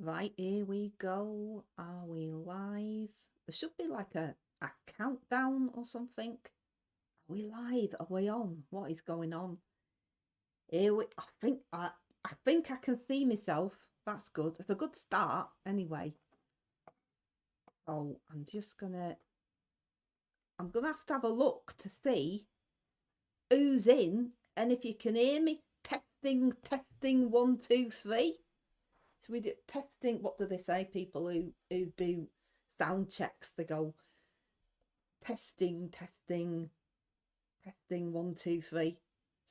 Right, here we go. Are we live? There should be like a countdown or something. Are we live? Are we on? What is going on? Here we I think I can see myself. That's good. It's a good start anyway. Oh, I'm gonna have a look to see who's in and if you can hear me. Testing 1 2 3. So we do testing. What do they say? People who do sound checks, they go testing 1 2 3.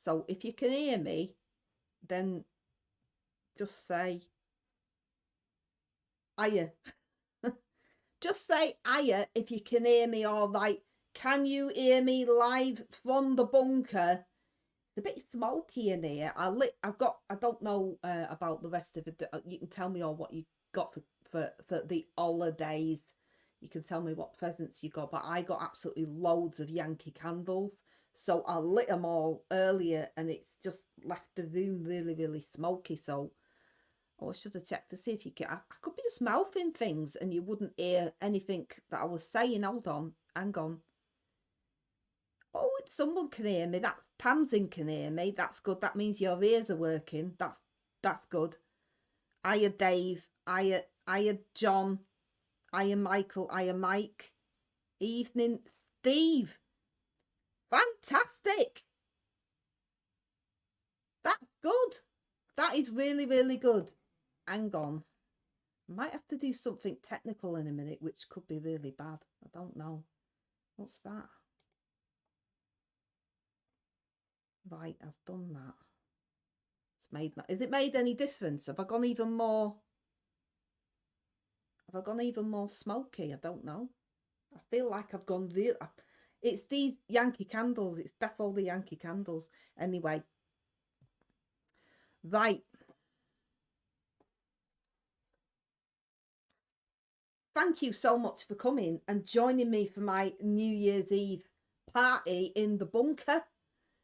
So if you can hear me, then just say hiya. Just say hiya if you can hear me all right. Can you hear me live from the bunker? It's a bit smoky in here. I don't know about the rest of it. You can tell me all what you got for the holidays. You can tell me what presents you got, but I got absolutely loads of Yankee candles. So I lit them all earlier and it's just left the room really, really smoky. So I should have checked to see if you can. I could be just mouthing things and you wouldn't hear anything that I was saying. Hold on, hang on. Oh, someone can hear me. That's Tamsin can hear me. That's good. That means your ears are working. That's good. Hiya, Dave. Hiya, John. Hiya, Michael. Hiya, Mike. Evening, Steve. Fantastic. That's good. That is really, really good. Hang on. I might have to do something technical in a minute, which could be really bad. I don't know. What's that? Right, I've done that. It's made that. Has it made any difference? Have I gone even more? Have I gone even more smoky? I don't know. I feel like I've gone real. It's these Yankee candles. It's definitely the Yankee candles. Anyway. Right. Thank you so much for coming and joining me for my New Year's Eve party in the bunker.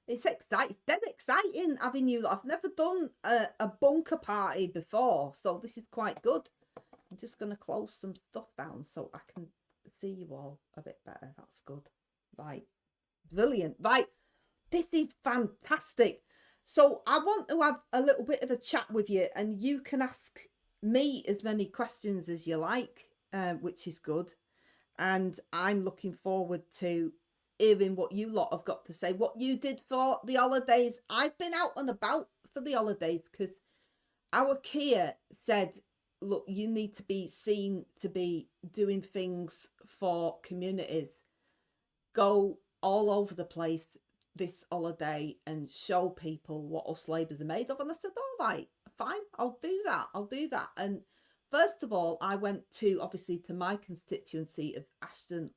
It's exciting, dead exciting having you. I've never done a bunker party before, so this is quite good. I'm just going to close some stuff down so I can see you all a bit better. That's good. Right. Brilliant. Right. This is fantastic. So I want to have a little bit of a chat with you and you can ask me as many questions as you like, which is good. And I'm looking forward to hearing what you lot have got to say, what you did for the holidays. I've been out and about for the holidays because our Kia said, look, you need to be seen to be doing things for communities. Go all over the place this holiday and show people what us Labourers are made of. And I said, all right, fine, I'll do that. And first of all, I went to, obviously, to my constituency of Ashton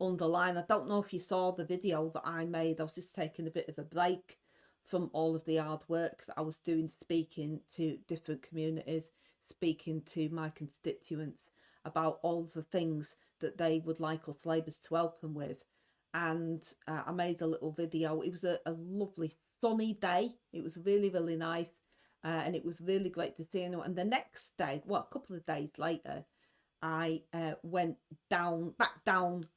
Underline. I don't know if you saw the video that I made. I was just taking a bit of a break from all of the hard work that I was doing, speaking to different communities, speaking to my constituents about all the things that they would like us Labourers to help them with. And I made a little video. It was a lovely sunny day. It was really, really nice. And it was really great to see anyone. And the next day, well, a couple of days later, I went back down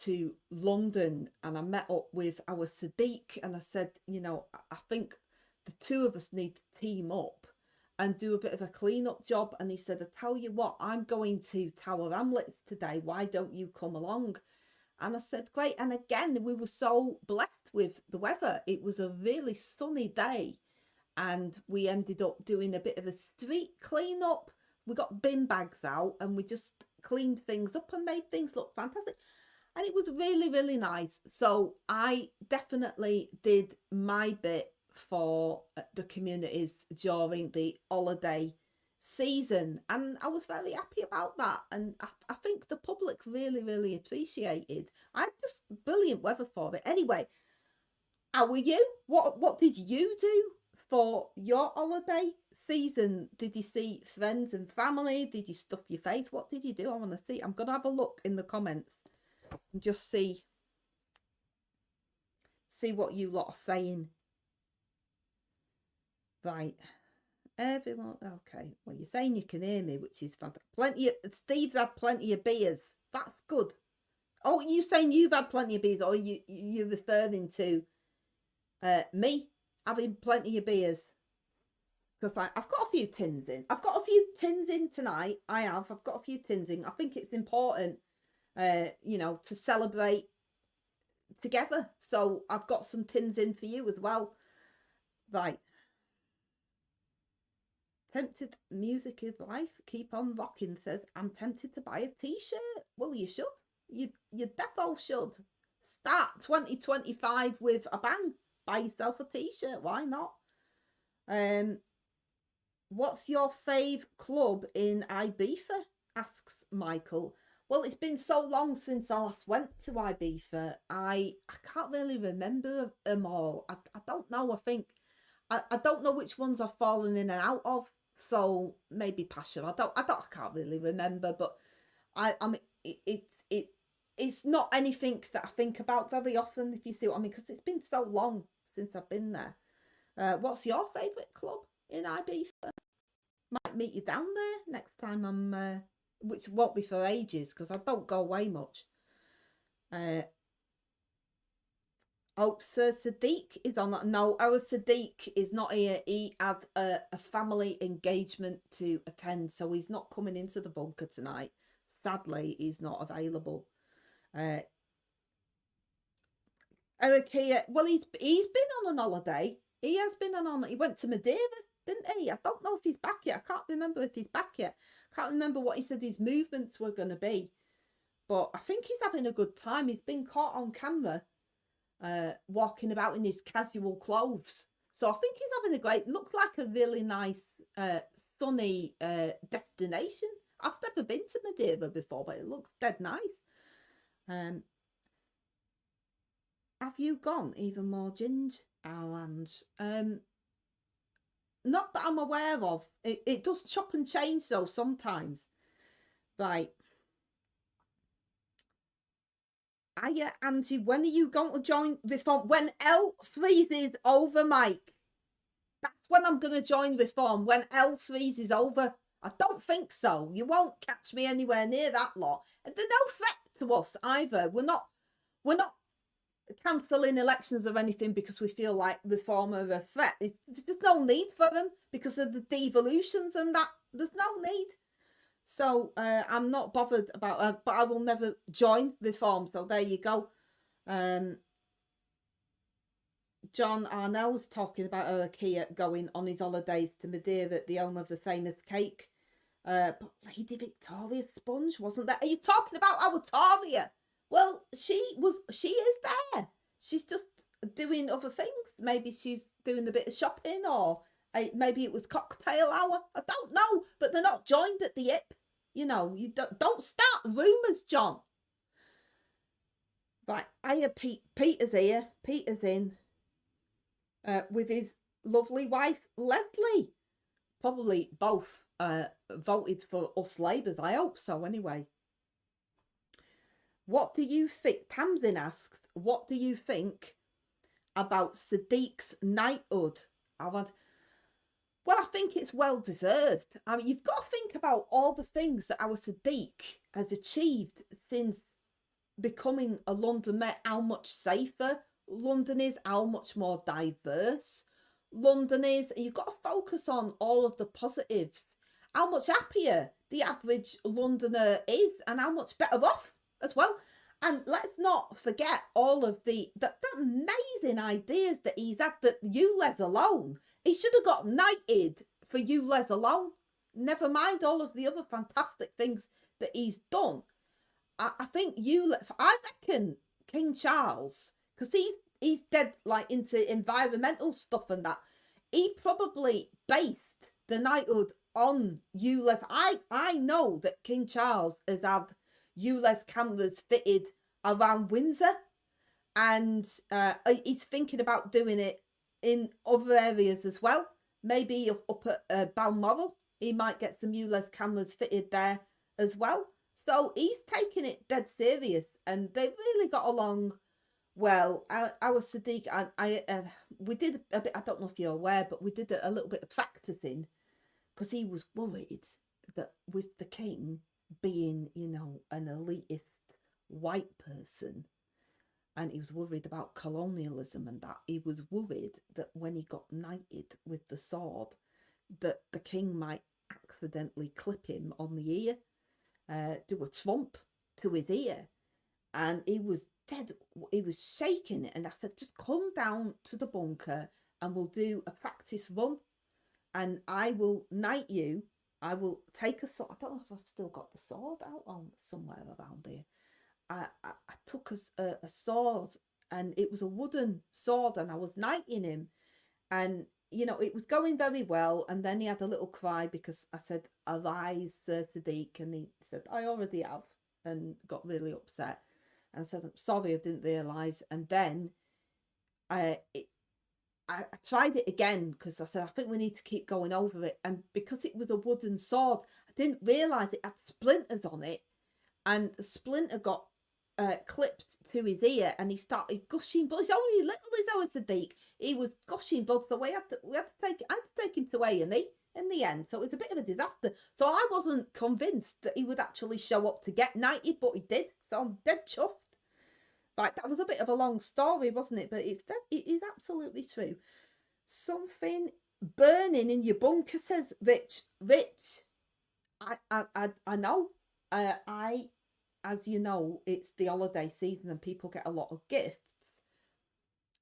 to London and I met up with our Sadik and I said, you know, I think the two of us need to team up and do a bit of a clean-up job. And he said, I tell you what, I'm going to Tower Hamlets today. Why don't you come along? And I said, great. And again, we were so blessed with the weather. It was a really sunny day. And we ended up doing a bit of a street clean-up. We got bin bags out and we just cleaned things up and made things look fantastic. And it was really, really nice. So I definitely did my bit for the communities during the holiday season. And I was very happy about that. And I think the public really, really appreciated. I had just brilliant weather for it. Anyway, how were you? What did you do for your holiday season? Did you see friends and family? Did you stuff your face? What did you do? I want to see. I'm going to have a look in the comments and just see what you lot are saying. Right. Everyone, okay. Well, you're saying you can hear me, which is fantastic. Steve's had plenty of beers. That's good. Oh, you saying you've had plenty of beers, or you're referring to me having plenty of beers? Because I've got a few tins in. I've got a few tins in tonight. I've got a few tins in. I think it's important, to celebrate together. So I've got some tins in for you as well. Right. Tempted, music is life. Keep on rocking says, I'm tempted to buy a t-shirt. Well, you should. You defo should. Start 2025 with a bang. Buy yourself a t-shirt. Why not? What's your fave club in Ibiza? Asks Michael. Well, it's been so long since I last went to Ibiza. I can't really remember them all. I don't know. I think I don't know which ones I've fallen in and out of. So maybe Pasha. I can't really remember. But I mean it's not anything that I think about very often, if you see what I mean, because it's been so long since I've been there. What's your favourite club in Ibiza? Might meet you down there next time I'm, which won't be for ages because I don't go away much. Sir Sadik is on. No, our Sadik is not here. He had a family engagement to attend, so he's not coming into the bunker tonight. Sadly, he's not available. Eric here. Well, he's been on an holiday. He has been on. He went to Madeira, didn't he? I don't know if he's back yet. I can't remember if he's back yet. I can't remember what he said his movements were going to be, but I think he's having a good time. He's been caught on camera, walking about in his casual clothes. So I think he's having a great. Looks like a really nice, sunny destination. I've never been to Madeira before, but it looks dead nice. Have you gone even more ginge, Alan? Not that I'm aware of. It does chop and change though sometimes. Right. Hiya, Angie. When are you going to join Reform? When L freezes over, Mike. That's when I'm going to join Reform. When L freezes over. I don't think so. You won't catch me anywhere near that lot. And they're no threat to us either. We're not cancelling elections or anything because we feel like Reform are a threat. There's no need for them because of the devolutions and that. There's no need. So I'm not bothered about but I will never join Reform. So there you go. John Arnell's talking about Kia going on his holidays to Madeira, the home of the famous cake. But Lady Victoria Sponge wasn't there. Are you talking about our Victoria? Well, she is there. She's just doing other things. Maybe she's doing a bit of shopping, or maybe it was cocktail hour. I don't know, but they're not joined at the hip. You know, you don't start rumours, John. Right, hiya, Peter's here. Peter's in with his lovely wife, Leslie. Probably both voted for us Labours. I hope so, anyway. What do you think? Tamsin asks, what do you think about Sadik's knighthood? Well, I think it's well deserved. I mean, you've got to think about all the things that our Sadik has achieved since becoming a London Mayor, how much safer London is, how much more diverse London is. You've got to focus on all of the positives, how much happier the average Londoner is and how much better off as well. And let's not forget all of the amazing ideas that he's had, that ULEZ alone. He should have got knighted for ULEZ alone. Never mind all of the other fantastic things that he's done. I think I reckon King Charles, because he's dead like into environmental stuff and that, he probably based the knighthood on ULEZ. I know that King Charles has had ULEZ cameras fitted around Windsor, and he's thinking about doing it in other areas as well. Maybe up at Balmoral, he might get some ULEZ cameras fitted there as well. So he's taking it dead serious, and they've really got along well. Our Sadik, we did a bit, I don't know if you're aware, but we did a little bit of practicing because he was worried that with the king being, you know, an elitist white person, and he was worried about colonialism and that, he was worried that when he got knighted with the sword, that the king might accidentally clip him on the ear, do a trump to his ear. And he was dead, he was shaking it. And I said, just come down to the bunker and we'll do a practice run. And I will knight you. I will take a sword. I don't know if I've still got the sword out on somewhere around here. I took a sword, and it was a wooden sword, and I was knighting him. And, you know, it was going very well. And then he had a little cry because I said, arise, Sir Sadik. And he said, I already have, and got really upset. And I said, I'm sorry, I didn't realise. And then I tried it again because I said, I think we need to keep going over it. And because it was a wooden sword, I didn't realise it had splinters on it. And the splinter got clipped to his ear, and he started gushing blood. He's only little as I was Sadik. He was gushing blood, so I had to take him to A&E in the end. So it was a bit of a disaster. So I wasn't convinced that he would actually show up to get knighted, but he did. So I'm dead chuffed. Like, that was a bit of a long story, wasn't it? But it is absolutely true. Something burning in your bunker, says Rich. I know. As you know, it's the holiday season and people get a lot of gifts.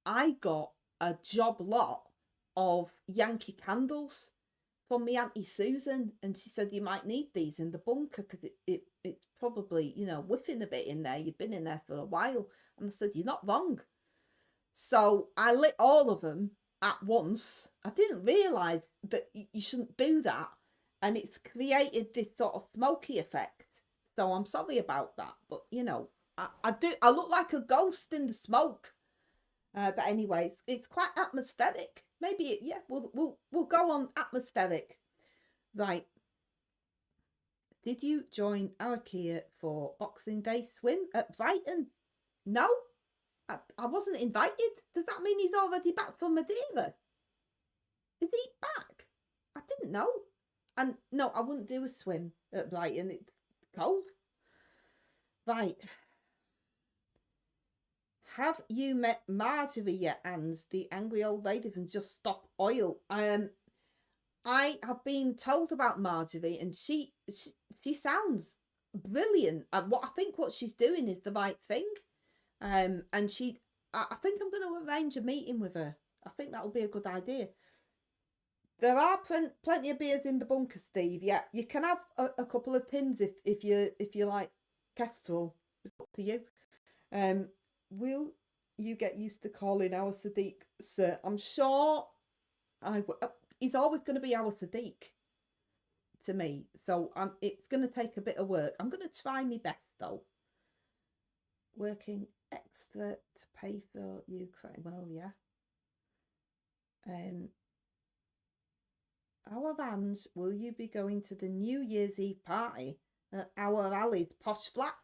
I got a job lot of Yankee candles from my Auntie Susan, and she said you might need these in the bunker because it's probably, you know, whiffing a bit in there. You've been in there for a while. And I said, you're not wrong. So I lit all of them at once. I didn't realise that you shouldn't do that, and it's created this sort of smoky effect. So I'm sorry about that, but you know, I look like a ghost in the smoke. But anyway, it's quite atmospheric. Maybe yeah, we'll go on atmospheric. Right. Did you join IKEA for Boxing Day swim at Brighton? No, I wasn't invited. Does that mean he's already back from Madeira? Is he back? I didn't know. And no, I wouldn't do a swim at Brighton. It's cold. Right. Have you met Marjorie yet, Anne, the angry old lady from Just Stop Oil? I have been told about Marjorie, and she sounds brilliant. I think what she's doing is the right thing. And I think I'm going to arrange a meeting with her. I think that would be a good idea. There are plenty of beers in the bunker, Steve. Yeah, you can have a couple of tins if you like Kestrel. It's up to you. Will you get used to calling our Sadik sir? I'm sure he's always going to be our Sadik to me. So it's going to take a bit of work. I'm going to try my best though. Working extra to pay for Ukraine. Well, yeah. Our vans, will you be going to the New Year's Eve party at our Ali's posh flat?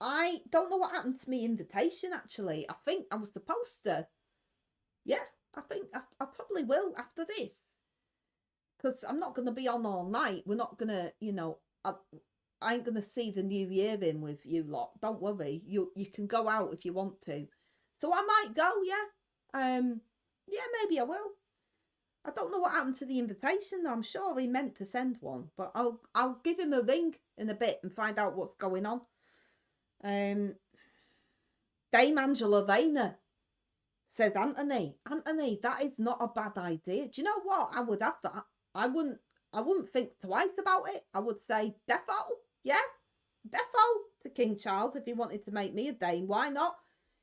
I don't know what happened to my invitation, actually. I think I was supposed to. Yeah, I think I probably will after this. Because I'm not going to be on all night. We're not going to, you know, I ain't going to see the new year in with you lot. Don't worry. You can go out if you want to. So I might go, yeah. Yeah, maybe I will. I don't know what happened to the invitation. I'm sure he meant to send one, but I'll give him a ring in a bit and find out what's going on. Dame Angela Rayner, says Anthony. Anthony, that is not a bad idea. Do you know what? I would have that. I wouldn't think twice about it. I would say defo, yeah, defo to King Charles if he wanted to make me a dame. Why not?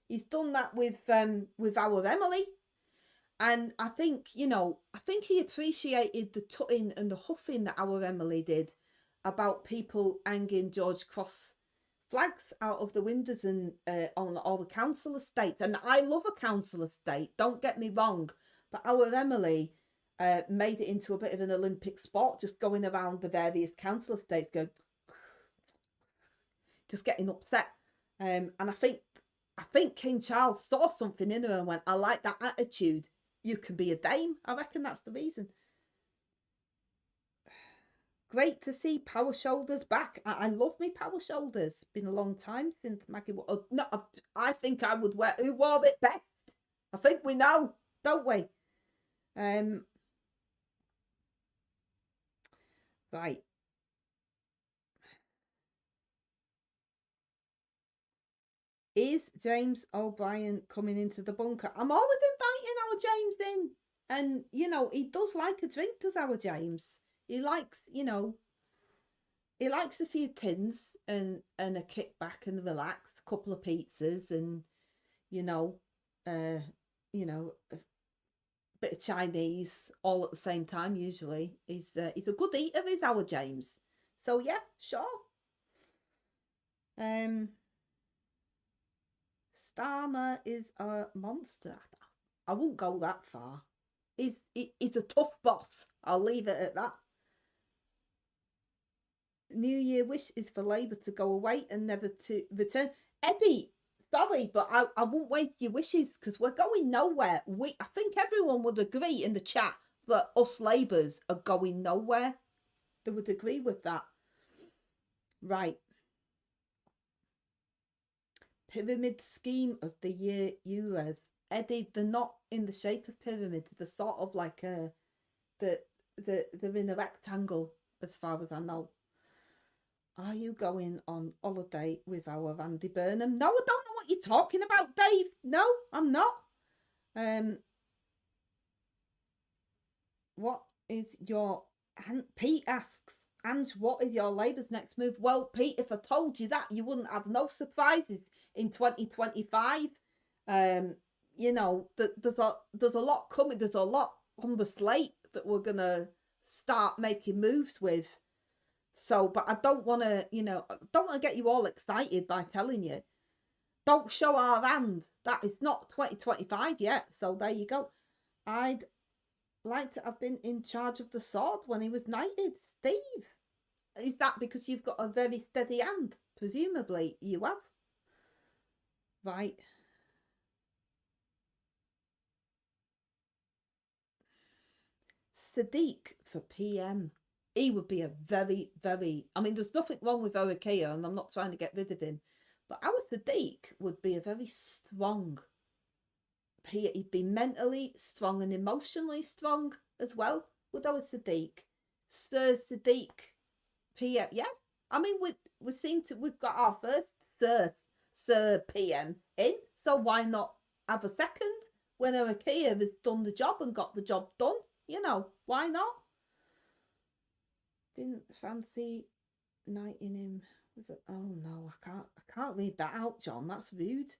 He's done that with our Emily. And I think, you know, I think he appreciated the tutting and the huffing that our Emily did about people hanging George Cross flags out of the windows and on all the council estates. And I love a council estate, don't get me wrong. But our Emily made it into a bit of an Olympic sport, just going around the various council estates, going, just getting upset. And I think King Charles saw something in her and went, I like that attitude. You can be a dame. I reckon that's the reason. Great to see Power Shoulders back. I love me Power Shoulders. Been a long time since Maggie. No, I think I would wear. Who wore it best? I think we know, don't we? Right. Is James O'Brien coming into the bunker? I'm always inviting our James in. And, you know, he does like a drink, does our James? He likes, you know, he likes a few tins and a kickback and relax, a couple of pizzas and, you know, a bit of Chinese all at the same time usually. He's a good eater, is our James. So, yeah, sure. Starmer is a monster. I won't go that far. He's a tough boss. I'll leave it at that. New Year wish is for Labour to go away and never to return. Eddie, sorry, but I won't waste your wishes because we're going nowhere. I think everyone would agree in the chat that us Labours are going nowhere. They would agree with that. Right. Pyramid scheme of the year ULEZ. Eddie, they're not in the shape of pyramids. They're sort of like they're in a rectangle as far as I know. Are you going on holiday with our Andy Burnham? No, I don't know what you're talking about, Dave. No, I'm not. What is your... Pete asks, Ange, what is your Labour's next move? Well, Pete, if I told you that, you wouldn't have no surprises in 2025. You know, there's a lot coming. There's a lot on the slate that we're going to start making moves with. So, but I don't want to, you know, I don't want to get you all excited by telling you. Don't show our hand. That is not 2025 yet. So there you go. I'd like to have been in charge of the sword when he was knighted. Steve, is that because you've got a very steady hand? Presumably you have. Right. Sadik for PM. He would be a very, very... I mean, there's nothing wrong with Orakea, and I'm not trying to get rid of him. But our Sadik would be a very strong... He'd be mentally strong and emotionally strong as well with our Sadik. Sir Sadik PM. Yeah. I mean, we've got our first Sir PM in, so why not have a second when Orakea has done the job and got the job done? You know, why not? Didn't fancy knighting him with a... Oh no, I can't read that out, John. That's rude.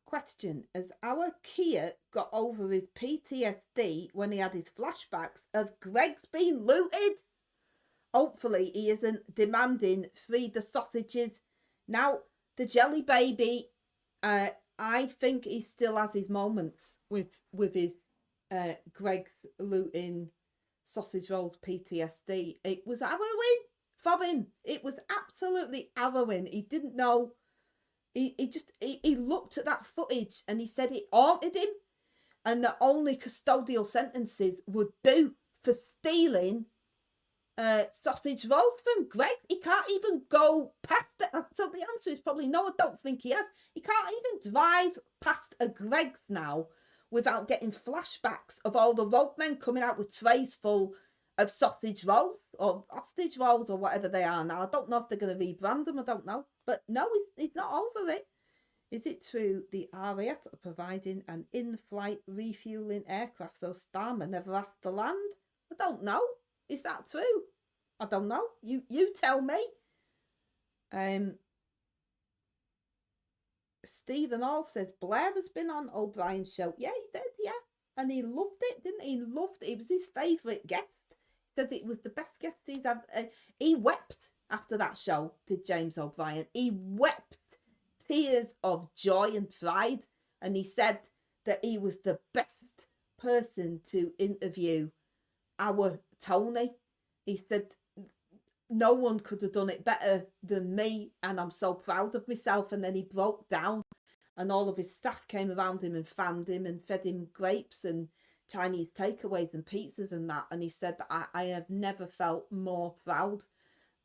Question: has our Kia got over his PTSD when he had his flashbacks? Has Greg's been looted? Hopefully he isn't demanding free the sausages. Now, the jelly baby, I think he still has his moments with his Greg's looting sausage rolls PTSD. It was harrowing for him. It was absolutely harrowing. He didn't know. He looked at that footage and he said it haunted him, and that only custodial sentences would do for stealing sausage rolls from Greg. He can't even go past it. So the answer is probably no, I don't think he has. He can't even drive past a Greg's now without getting flashbacks of all the roadmen coming out with trays full of sausage rolls or hostage rolls or whatever they are now. I don't know if they're going to rebrand them, I don't know. But no, he's not over it. Is it true the RAF are providing an in-flight refueling aircraft so Starmer never has to land? I don't know. Is that true? I don't know. You tell me. Stephen All says Blair has been on O'Brien's show. Yeah, he did, yeah. And he loved it, didn't he? He loved it. It was his favourite guest. He said it was the best guest he's had. He wept after that show, did James O'Brien. He wept tears of joy and pride. And he said that he was the best person to interview our Tony. He said no one could have done it better than me, and I'm so proud of myself. And then he broke down, and all of his staff came around him and fanned him and fed him grapes, and Chinese takeaways and pizzas and that, and he said that I have never felt more proud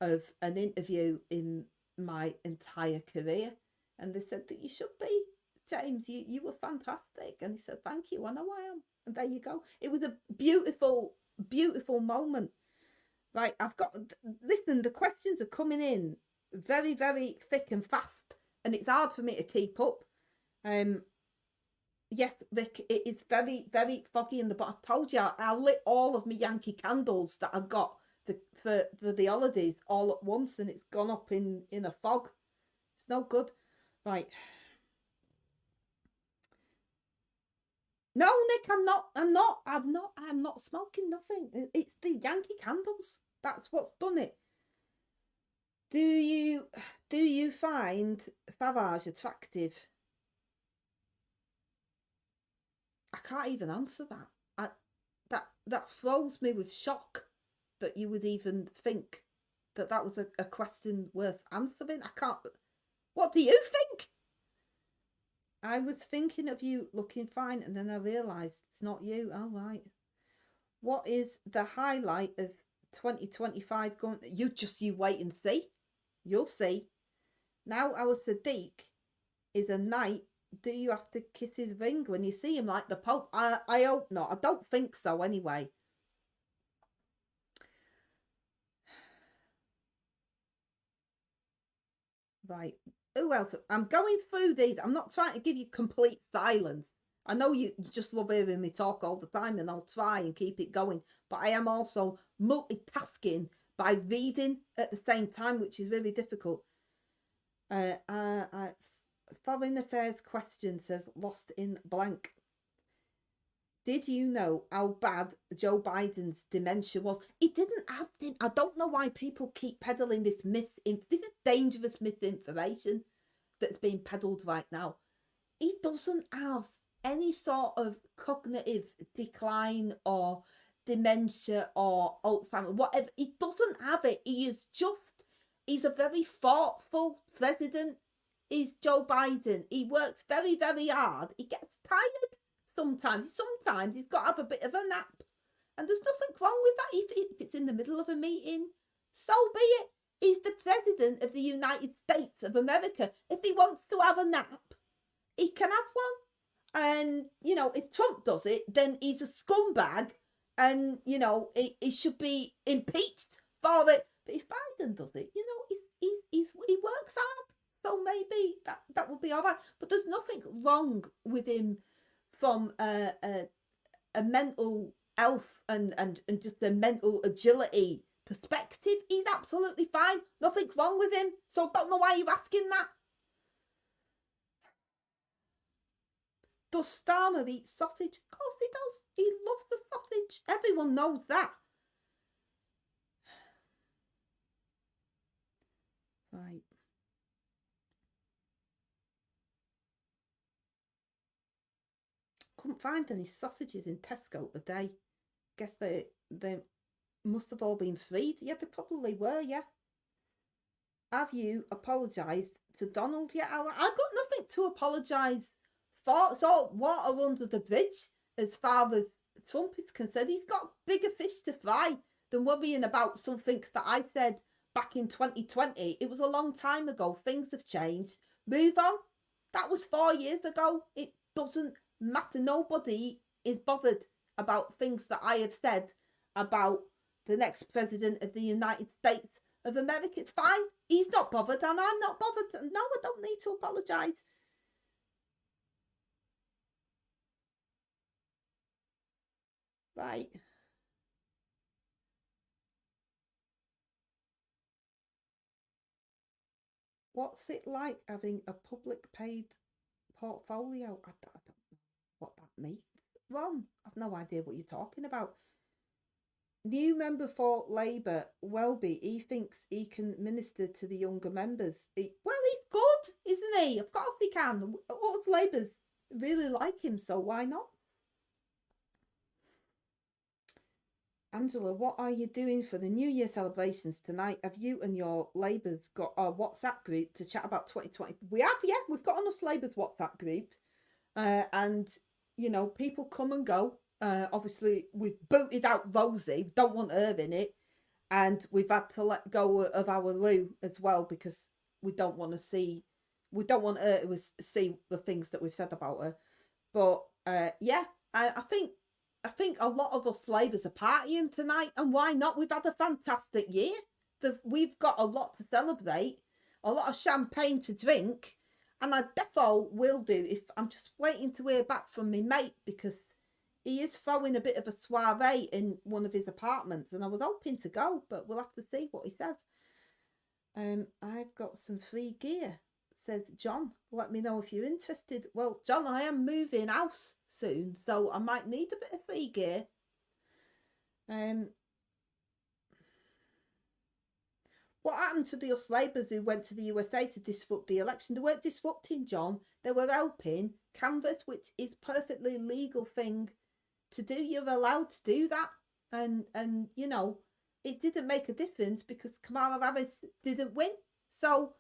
of an interview in my entire career. And they said that you should be, James, you were fantastic. And he said, thank you, I know I am. And there you go. It was a beautiful, beautiful moment. Right, I've got, listen, the questions are coming in very, very thick and fast, and it's hard for me to keep up. Yes, Vic, it is very, very foggy in the, but I told you I lit all of my Yankee candles that I got for the holidays all at once, and it's gone up in a fog. It's no good. Right. No, Nick, I'm not smoking nothing. It's the Yankee candles. That's what's done it. Do you find Farage attractive? I can't even answer that. That throws me with shock that you would even think that was a question worth answering. I can't. What do you think? I was thinking of you looking fine, and then I realised it's not you. Oh, right. What is the highlight of 2025 going? You wait and see. You'll see. Now our Sadik is a knight. Do you have to kiss his ring when you see him like the Pope? I hope not. I don't think so anyway. Right. Who else? I'm going through these. I'm not trying to give you complete silence. I know you just love hearing me talk all the time, and I'll try and keep it going. But I am also multitasking by reading at the same time, which is really difficult. Foreign affairs question says, lost in blank. Did you know how bad Joe Biden's dementia was? He didn't have it. I don't know why people keep peddling this myth. This is dangerous misinformation that's being peddled right now. He doesn't have any sort of cognitive decline or dementia or Alzheimer's, whatever. He doesn't have it. He's a very thoughtful president. He's Joe Biden. He works very, very hard. He gets tired sometimes he's got to have a bit of a nap, and there's nothing wrong with that. If it's in the middle of a meeting, so be it. He's the president of the United States of America. If he wants to have a nap, he can have one. And if Trump does it, then he's a scumbag, and he should be impeached for it. But if Biden does it, he works hard, so maybe that would be all right. But there's nothing wrong with him from a mental health and just a mental agility perspective. He's absolutely fine. Nothing's wrong with him. So don't know why you're asking that. Does Starmer eat sausage? Of course he does. He loves the sausage. Everyone knows that. Right. Couldn't find any sausages in Tesco today. Guess they must have all been freed. Yeah, they probably were, yeah. Have you apologised to Donald yet? I've got nothing to apologise for. It's all water under the bridge as far as Trump is concerned. He's got bigger fish to fry than worrying about something that I said back in 2020. It was a long time ago. Things have changed. Move on. That was 4 years ago. It doesn't matter. Nobody is bothered about things that I have said about the next president of the United States of America. It's fine. He's not bothered and I'm not bothered. No, I don't need to apologise. Right. What's it like having a public paid portfolio? I don't know what that means. Ron, I've no idea what you're talking about. New member for Labour, Welby, he thinks he can minister to the younger members. Well, he's good, isn't he? Of course he can. All Labour's really like him, so why not? Angela, what are you doing for the New Year celebrations tonight? Have you and your Labour's got a WhatsApp group to chat about 2020? We have, yeah. We've got on us Labour's WhatsApp group. And, people come and go. Obviously, we've booted out Rosie, don't want her in it. And we've had to let go of our Lou as well because we don't want her to see the things that we've said about her. But yeah, I think a lot of us Labours are partying tonight, and why not? We've had a fantastic year. We've got a lot to celebrate, a lot of champagne to drink, and I defo will do. If I'm just waiting to hear back from my mate because he is throwing a bit of a soiree in one of his apartments, and I was hoping to go, but we'll have to see what he says. I've got some free gear, says John. Let me know if you're interested. Well, John, I am moving house soon, so I might need a bit of free gear. What happened to the us Labours who went to the USA to disrupt the election? They weren't disrupting, John. They were helping canvass, which is perfectly legal thing to do. You're allowed to do that. And you know, it didn't make a difference because Kamala Harris didn't win. So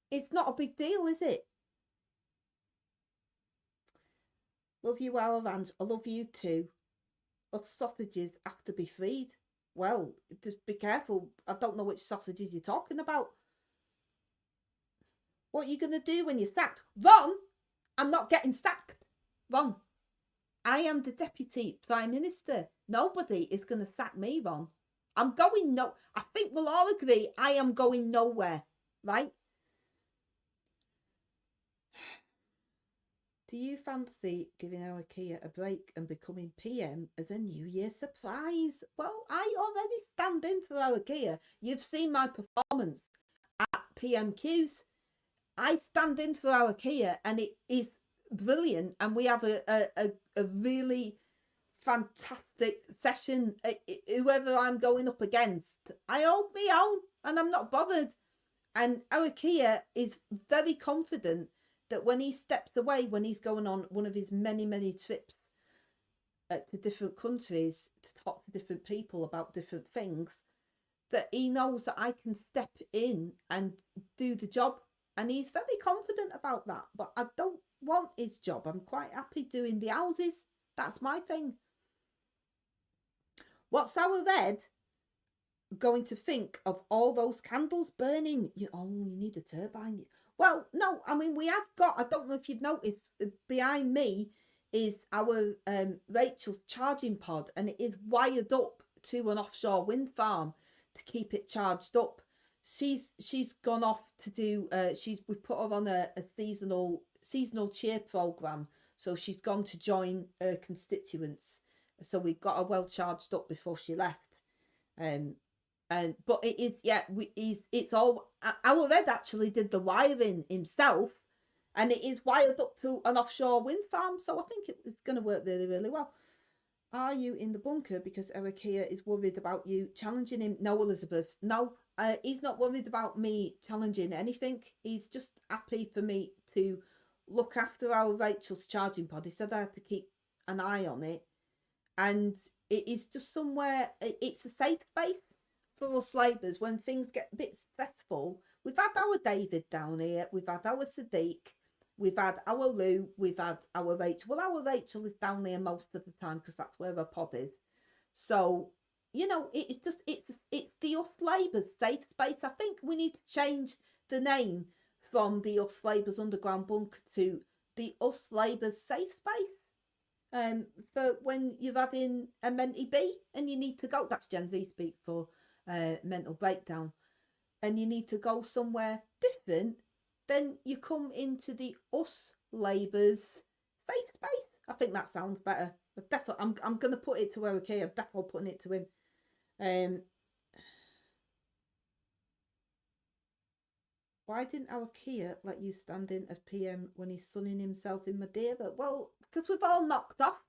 it's not a big deal, is it? Love you, Aravans. I love you too. Us sausages have to be freed. Well, just be careful. I don't know which sausages you're talking about. What are you going to do when you're sacked? Ron, I'm not getting sacked. Ron, I am the Deputy Prime Minister. Nobody is going to sack me, Ron. I think we'll all agree I am going nowhere, right? Do you fancy giving our Kia a break and becoming PM as a New Year surprise? Well, I already stand in for our Kia. You've seen my performance at PMQs. I stand in for our Kia and it is brilliant. And we have a really fantastic session. Whoever I'm going up against, I hold my own and I'm not bothered. And our Kia is very confident that when he steps away, when he's going on one of his many, many trips to different countries to talk to different people about different things, that he knows that I can step in and do the job. And he's very confident about that. But I don't want his job. I'm quite happy doing the houses. That's my thing. What's our Red going to think of all those candles burning? You need a turbine. Well, no, I mean, we have got, I don't know if you've noticed, behind me is our Rachel's charging pod, and it is wired up to an offshore wind farm to keep it charged up. She's gone off to do, we put her on a seasonal cheer program, so she's gone to join her constituents. So we got her well charged up before she left. But it is, it's all, our Red actually did the wiring himself, and it is wired up to an offshore wind farm, so I think it's going to work really, really well. Are you in the bunker because Erikia is worried about you challenging him? No, Elizabeth, no, he's not worried about me challenging anything. He's just happy for me to look after our Rachel's charging pod. He said I had to keep an eye on it, and it is just somewhere, it's a safe space for us Labours when things get a bit stressful. We've had our David down here, we've had our Sadik, we've had our Lou, we've had our Rachel. Well, our Rachel is down there most of the time because that's where her pod is. So, you know, it's just, it's the Us Labours safe space. I think we need to change the name from the Us Labours Underground Bunker to the Us Labours Safe Space. For when you're having a mentee bee and you need to go, that's Gen Z speak for mental breakdown, and you need to go somewhere different, then you come into the Us Labours safe space. I think that sounds better. I'm going to put it to OK. I'm definitely putting it to him. Why didn't our Kia let you stand in as PM when he's sunning himself in Madeira? Well, because we've all knocked off.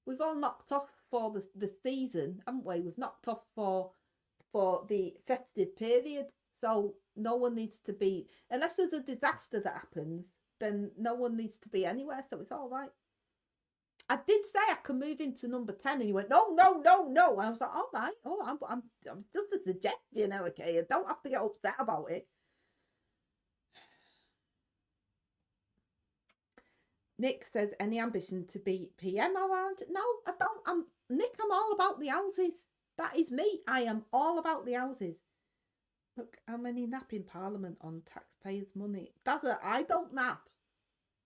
We've all knocked off for the season, haven't we? We've knocked off for the festive period. So no one needs to be, unless there's a disaster that happens, then no one needs to be anywhere. So it's all right. I did say I can move into number 10, and you went, no. And I was like, all right. Oh, I'm just a suggestion, okay? I don't have to get upset about it. Nick says, any ambition to be PM around? No, I don't. Nick, I'm all about the houses. That is me. I am all about the houses. Look, how many nap in Parliament on taxpayers' money? I don't nap.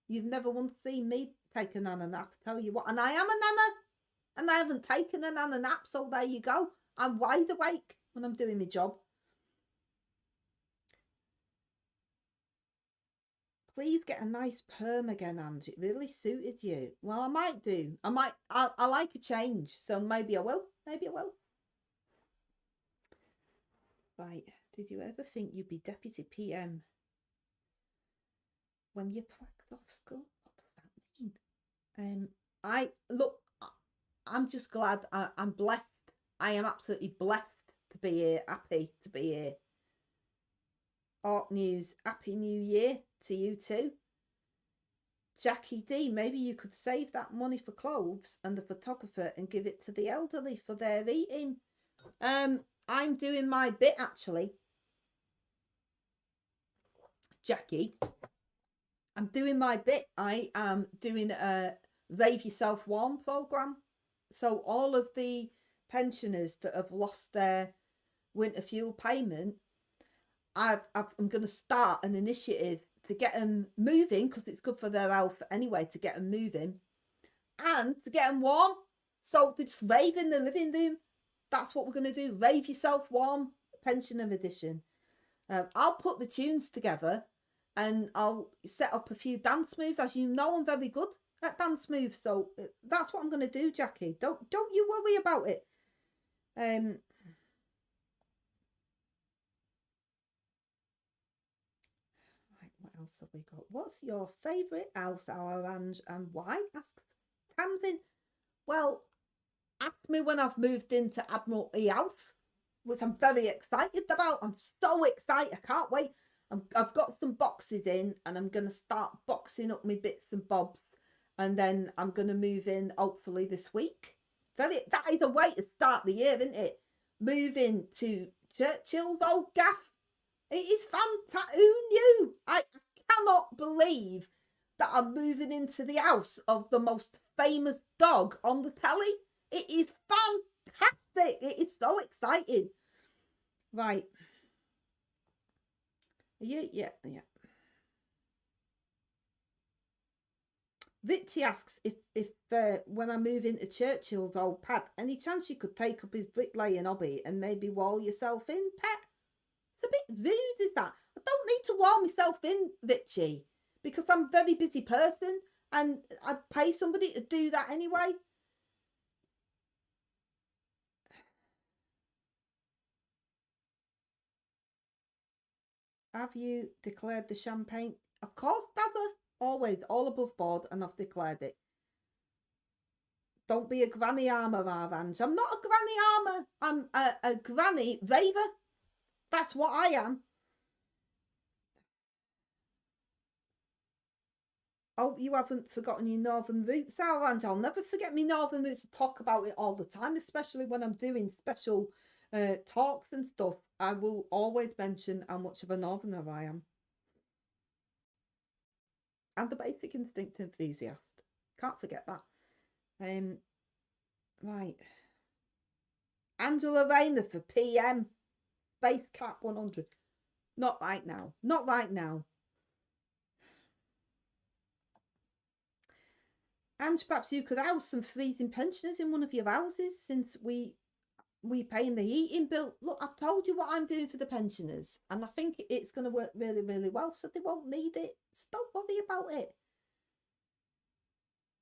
You've never once seen me take a nana nap, I tell you what. And I am a nana. And I haven't taken a nana nap, so there you go. I'm wide awake when I'm doing my job. Please get a nice perm again, Ange. It really suited you. Well, I might do. I like a change, so maybe I will. Maybe I will. Right. Did you ever think you'd be deputy PM when you twacked off school? What does that mean? I'm just glad. I'm blessed. I am absolutely blessed to be here. Happy to be here. Art News. Happy New Year to you too. Jackie D, maybe you could save that money for clothes and the photographer and give it to the elderly for their eating. I'm doing my bit actually. Jackie, I'm doing my bit. I am doing a Rave Yourself Warm programme. So all of the pensioners that have lost their winter fuel payment, I'm going to start an initiative to get them moving, because it's good for their health anyway, to get them moving and to get them warm. So they just rave in the living room. That's what we're going to do. Rave Yourself Warm pensioner edition. I'll put the tunes together and I'll set up a few dance moves. As you know, I'm very good at dance moves. So that's what I'm going to do, Jackie. Don't you worry about it. What else have we got? What's your favourite house hour and why? Asked Tamsin. Well, ask me when I've moved into Admiralty House, which I'm very excited about. I'm so excited. I can't wait. I've got some boxes in and I'm going to start boxing up my bits and bobs. And then I'm going to move in hopefully this week. That is a way to start the year, isn't it? Moving to Churchill's old gaff. It is fantastic. Who knew? I cannot believe that I'm moving into the house of the most famous dog on the telly. It is fantastic. It is so exciting. Right. Yeah. Vitty asks if when I move into Churchill's old pad, any chance you could take up his bricklaying hobby and maybe wall yourself in, pet? It's a bit rude, is that? I don't need to wall myself in, Vitchy, because I'm a very busy person and I'd pay somebody to do that anyway. Have you declared the champagne? Of course, Dazza. Always, all above board, and I've declared it. Don't be a granny armour, Arvange. I'm not a granny armour. I'm a granny raver. That's what I am. Oh, you haven't forgotten your northern roots, Arvange. I'll never forget my northern roots. I talk about it all the time, especially when I'm doing special talks and stuff. I will always mention how much of a northerner I am. And the basic instinct enthusiast. Can't forget that. Right. Angela Rayner for PM. Space Cap 100. Not right now. Not right now. And perhaps you could house some freezing pensioners in one of your houses, since we paying the heating bill. Look, I've told you what I'm doing for the pensioners, and I think it's going to work really, really well, so they won't need it. So don't worry about it.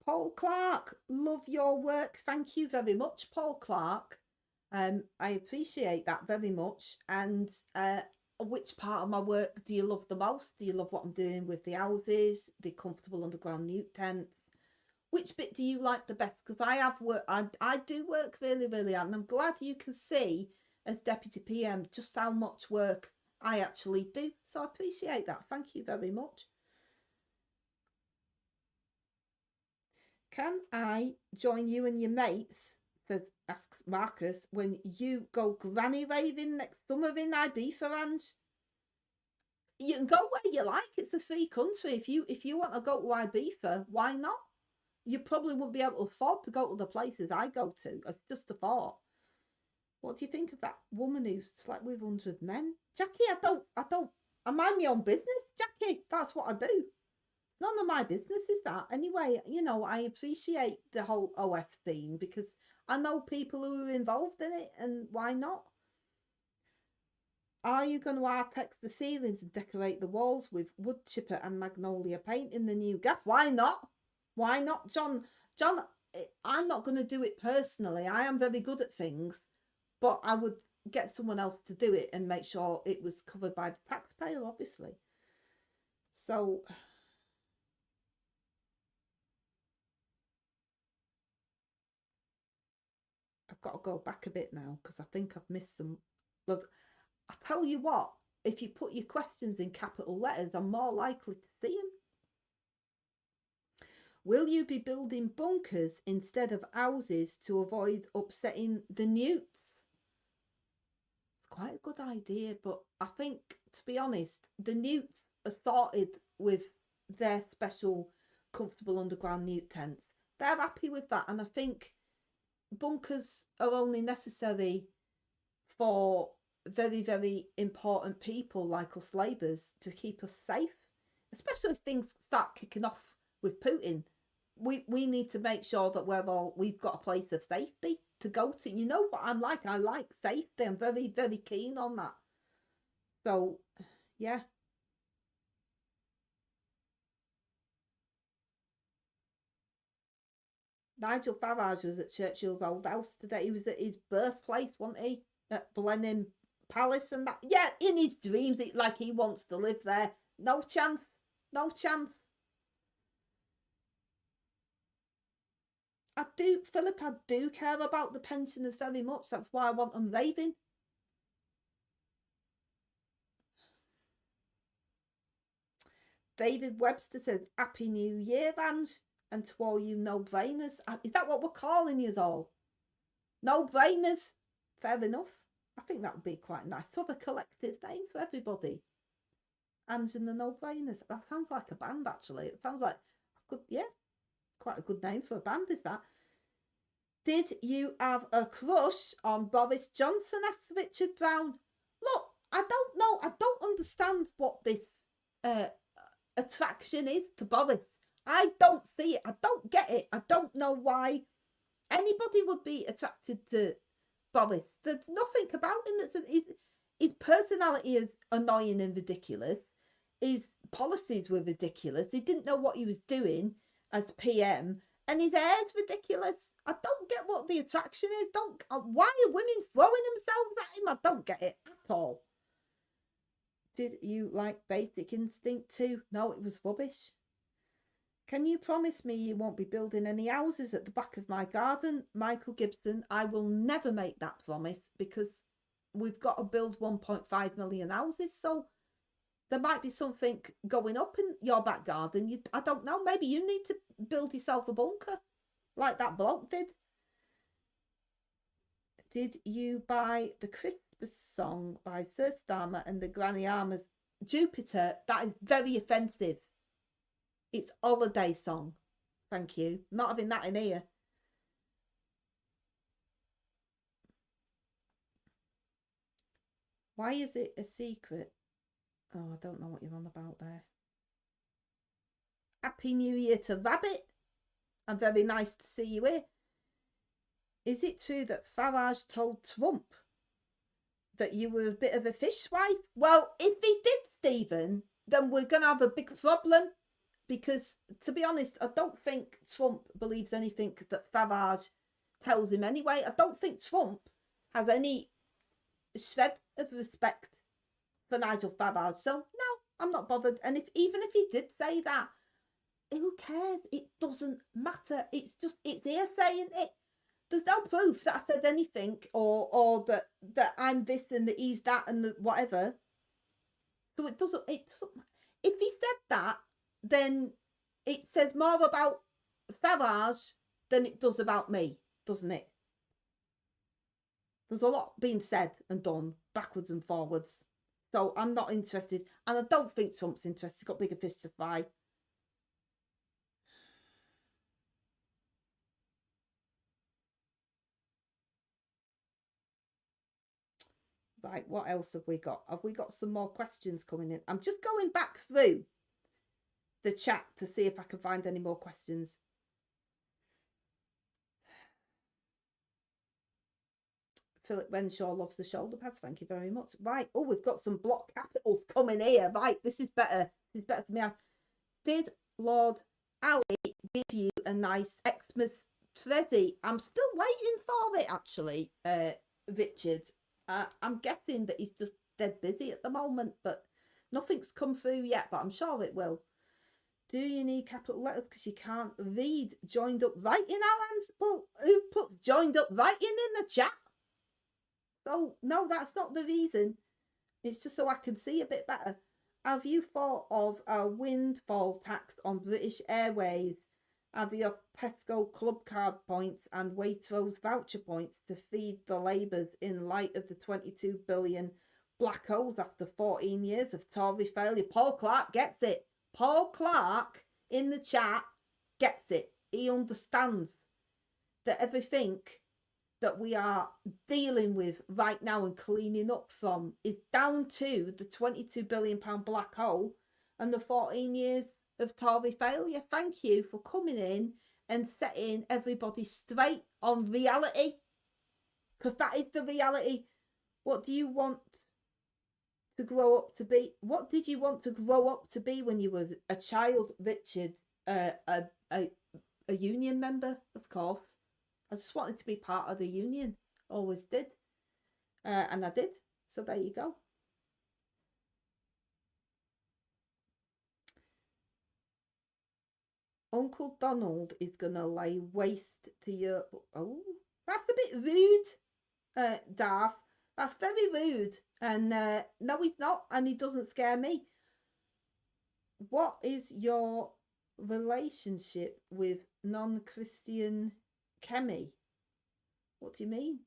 Paul Clark, love your work. Thank you very much, Paul Clark. I appreciate that very much. And which part of my work do you love the most? Do you love what I'm doing with the houses, the comfortable underground newt tents? Which bit do you like the best? Because I have work, I do work really, really hard, and I'm glad you can see as Deputy PM just how much work I actually do. So I appreciate that. Thank you very much. Can I join you and your mates, asks Marcus, when you go granny raving next summer in Ibiza, Ange? you can go where you like. It's a free country. If you want to go to Ibiza, why not? You probably wouldn't be able to afford to go to the places I go to. It's just a thought. What do you think of that woman who slept with 100 men? Jackie, I mind my own business, Jackie. That's what I do. None of my business is that. Anyway, you know, I appreciate the whole OF theme because I know people who are involved in it, and why not? Are you going to architect the ceilings and decorate the walls with wood chipper and magnolia paint in the new gaff? Why not? Why not, John? John, I'm not going to do it personally. I am very good at things, but I would get someone else to do it and make sure it was covered by the taxpayer, obviously. So I've got to go back a bit now because I think I've missed some. Look, I tell you what, if you put your questions in capital letters, I'm more likely to see them. Will you be building bunkers instead of houses to avoid upsetting the newts? It's quite a good idea, but I think, to be honest, the newts are sorted with their special comfortable underground newt tents. They're happy with that, and I think bunkers are only necessary for very, very important people like us labourers to keep us safe, especially if things start kicking off with Putin. We need to make sure that we've got a place of safety to go to. You know what I'm like? I like safety. I'm very, very keen on that. So, yeah. Nigel Farage was at Churchill's old house today. He was at his birthplace, wasn't he? At Blenheim Palace and that. Yeah, in his dreams, like he wants to live there. No chance. No chance. I do, Philip, I do care about the pensioners very much. That's why I want them raving. David Webster says, Happy New Year, Vange. And to all you no-brainers. Is that what we're calling you all? No-brainers? Fair enough. I think that would be quite nice to have a collective name for everybody. Ange and the No-brainers. That sounds like a band, actually. It sounds like a good, yeah, it's quite a good name for a band, is that? Did you have a crush on Boris Johnson? Asked Richard Brown. Look, I don't know. I don't understand what this attraction is to Boris. I don't see it. I don't get it. I don't know why anybody would be attracted to Boris. There's nothing about him that's his personality is annoying and ridiculous. His policies were ridiculous. He didn't know what he was doing as PM, and his hair's ridiculous. I don't get what the attraction is. Why are women throwing themselves at him? I don't get it at all. Did you like Basic Instinct too? No, it was rubbish. Can you promise me you won't be building any houses at the back of my garden? Michael Gibson, I will never make that promise because we've got to build 1.5 million houses. So there might be something going up in your back garden. I don't know. Maybe you need to build yourself a bunker like that bloke did. Did you buy the Christmas song by Sir Starmer and the Granny Armours? Jupiter, that is very offensive. It's holiday song. Thank you. Not having that in here. Why is it a secret? Oh, I don't know what you're on about there. Happy New Year to Rabbit. And very nice to see you here. Is it true that Farage told Trump that you were a bit of a fishwife? Well, if he did, Stephen, then we're going to have a big problem. Because, to be honest, I don't think Trump believes anything that Farage tells him anyway. I don't think Trump has any shred of respect for Nigel Farage. So, no, I'm not bothered. And even if he did say that, who cares? It doesn't matter. It's here saying it. There's no proof that I said anything or that I'm this and that he's that and the whatever. So it doesn't. If he said that, then it says more about Farage than it does about me, doesn't it? There's a lot being said and done backwards and forwards. So I'm not interested. And I don't think Trump's interested. He's got bigger fish to fry. Right, what else have we got? Have we got some more questions coming in? I'm just going back through the chat to see if I can find any more questions. Philip Renshaw loves the shoulder pads. Thank you very much. Right. Oh, we've got some block capitals coming here. Right. This is better. This is better for me. Did Lord Ali give you a nice Xmas present? I'm still waiting for it, actually, Richard. I'm guessing that he's just dead busy at the moment, but nothing's come through yet, but I'm sure it will. Do you need capital letters because you can't read joined up writing, Alan? Well, who put joined up writing in the chat? So, no, that's not the reason. It's just so I can see a bit better. Have you thought of a windfall tax on British Airways? Have your Tesco club card points and Waitrose voucher points to feed the Labours in light of the 22 billion black holes after 14 years of Tory failure? Paul Clark gets it. Paul Clark in the chat gets it. He understands that everything that we are dealing with right now and cleaning up from is down to the 22 billion pound black hole and the 14 years of Tory failure. Thank you for coming in and setting everybody straight on reality, because that is the reality. What do you want to grow up to be? What did you want to grow up to be when you were a child, Richard? A union member, of course. I just wanted to be part of the union. Always did. And I did. So there you go. Uncle Donald is going to lay waste to your... Oh, that's a bit rude, Darth. That's very rude. And no, he's not. And he doesn't scare me. What is your relationship with non-Christian Kemi? What do you mean?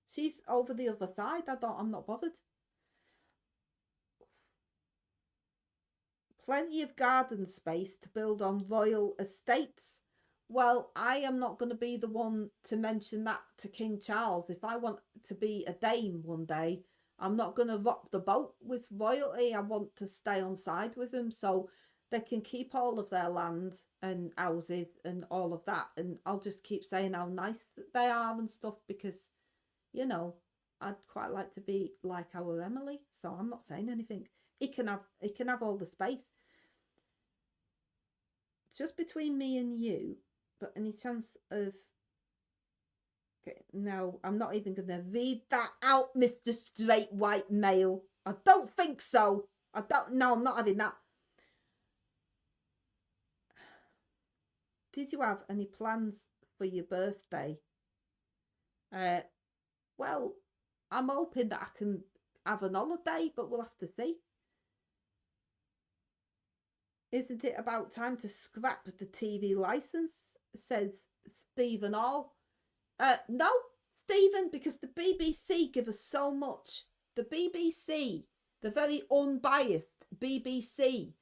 She's over the other side. I'm not bothered. Plenty of garden space to build on royal estates. Well, I am not going to be the one to mention that to King Charles. If I want to be a dame one day, I'm not going to rock the boat with royalty. I want to stay on side with them so they can keep all of their land and houses and all of that. And I'll just keep saying how nice they are and stuff because, you know, I'd quite like to be like our Emily. So I'm not saying anything. He can have all the space. Just between me and you, but any chance of... Okay, no, I'm not even going to read that out, Mr. Straight White Male. I don't think so. No, I'm not having that. Did you have any plans for your birthday? Well, I'm hoping that I can have an holiday, but we'll have to see. Isn't it about time to scrap the TV licence? Says Stephen All. No, Stephen, because the BBC give us so much. The BBC, the very unbiased BBC,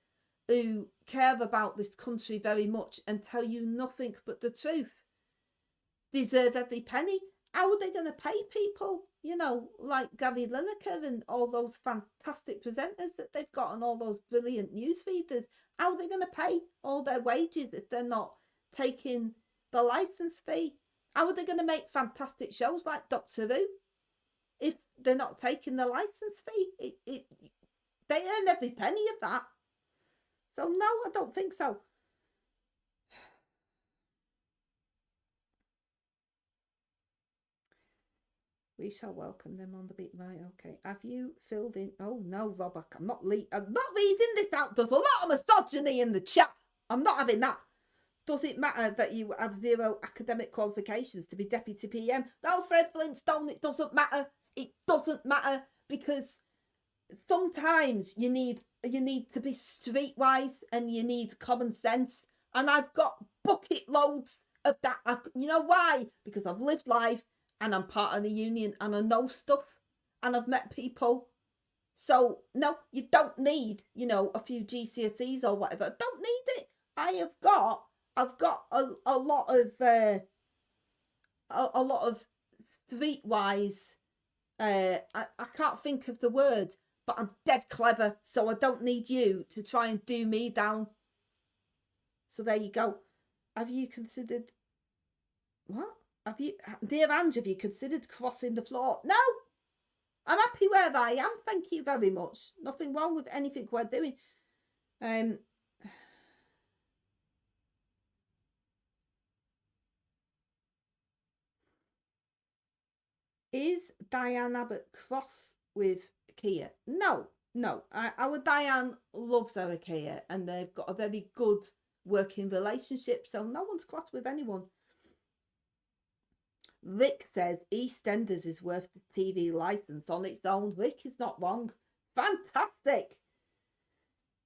who care about this country very much and tell you nothing but the truth, deserve every penny. How are they going to pay people? You know, like Gary Lineker and all those fantastic presenters that they've got and all those brilliant news feeders. How are they going to pay all their wages if they're not taking the licence fee? How are they going to make fantastic shows like Doctor Who if they're not taking the licence fee? They earn every penny of that. So no, I don't think so. We shall welcome them on the beat. Right, okay. Have you filled in... Oh, no, Rob, I'm not reading this out. There's a lot of misogyny in the chat. I'm not having that. Does it matter that you have 0 academic qualifications to be Deputy PM? No, Fred Flintstone, it doesn't matter. It doesn't matter because sometimes you need to be streetwise and you need common sense. And I've got bucket loads of that. You know why? Because I've lived life and I'm part of the union and I know stuff and I've met people So no, you don't need, you know, a few GCSEs or whatever. Don't need it. I've got a lot of a lot of streetwise. I can't think of the word, but I'm dead clever, so I don't need you to try and do me down. So there you go. Have you considered what? Have you, dear Ange, have you considered crossing the floor? No, I'm happy where I am. Thank you very much. Nothing wrong with anything we're doing. Is Diane Abbott cross with Kia? No, no. Our Diane loves her Kia, and they've got a very good working relationship, so no one's cross with anyone. Rick says EastEnders is worth the TV license on its own. Rick is not wrong. Fantastic.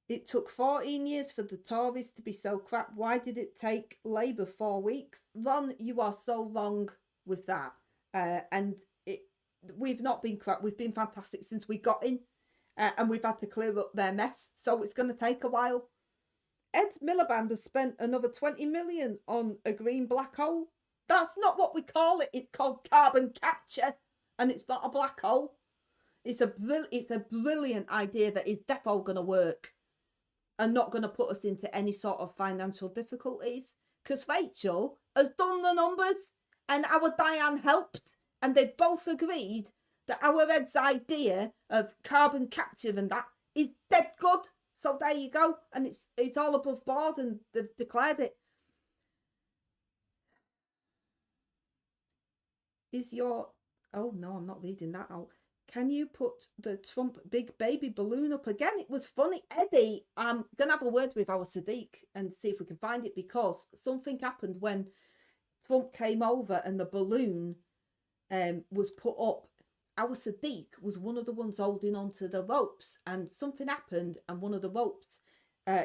It took 14 years for the Tories to be so crap. Why did it take Labour 4 weeks? Ron, you are so wrong with that. And we've not been crap. We've been fantastic since we got in. And we've had to clear up their mess. So it's going to take a while. Ed Miliband has spent another 20 million on a green black hole. That's not what we call it. It's called carbon capture, and it's not a black hole. It's a brilliant idea that is defo going to work and not going to put us into any sort of financial difficulties. Because Rachel has done the numbers and our Diane helped, and they both agreed that our Ed's idea of carbon capture and that is dead good. So there you go, and it's all above board, and they've declared it. Is your... Oh, no, I'm not reading that out. Can you put the Trump big baby balloon up again? It was funny. Eddie, I'm going to have a word with our Sadik and see if we can find it, because something happened when Trump came over and the balloon was put up. Our Sadik was one of the ones holding onto the ropes, and something happened and one of the ropes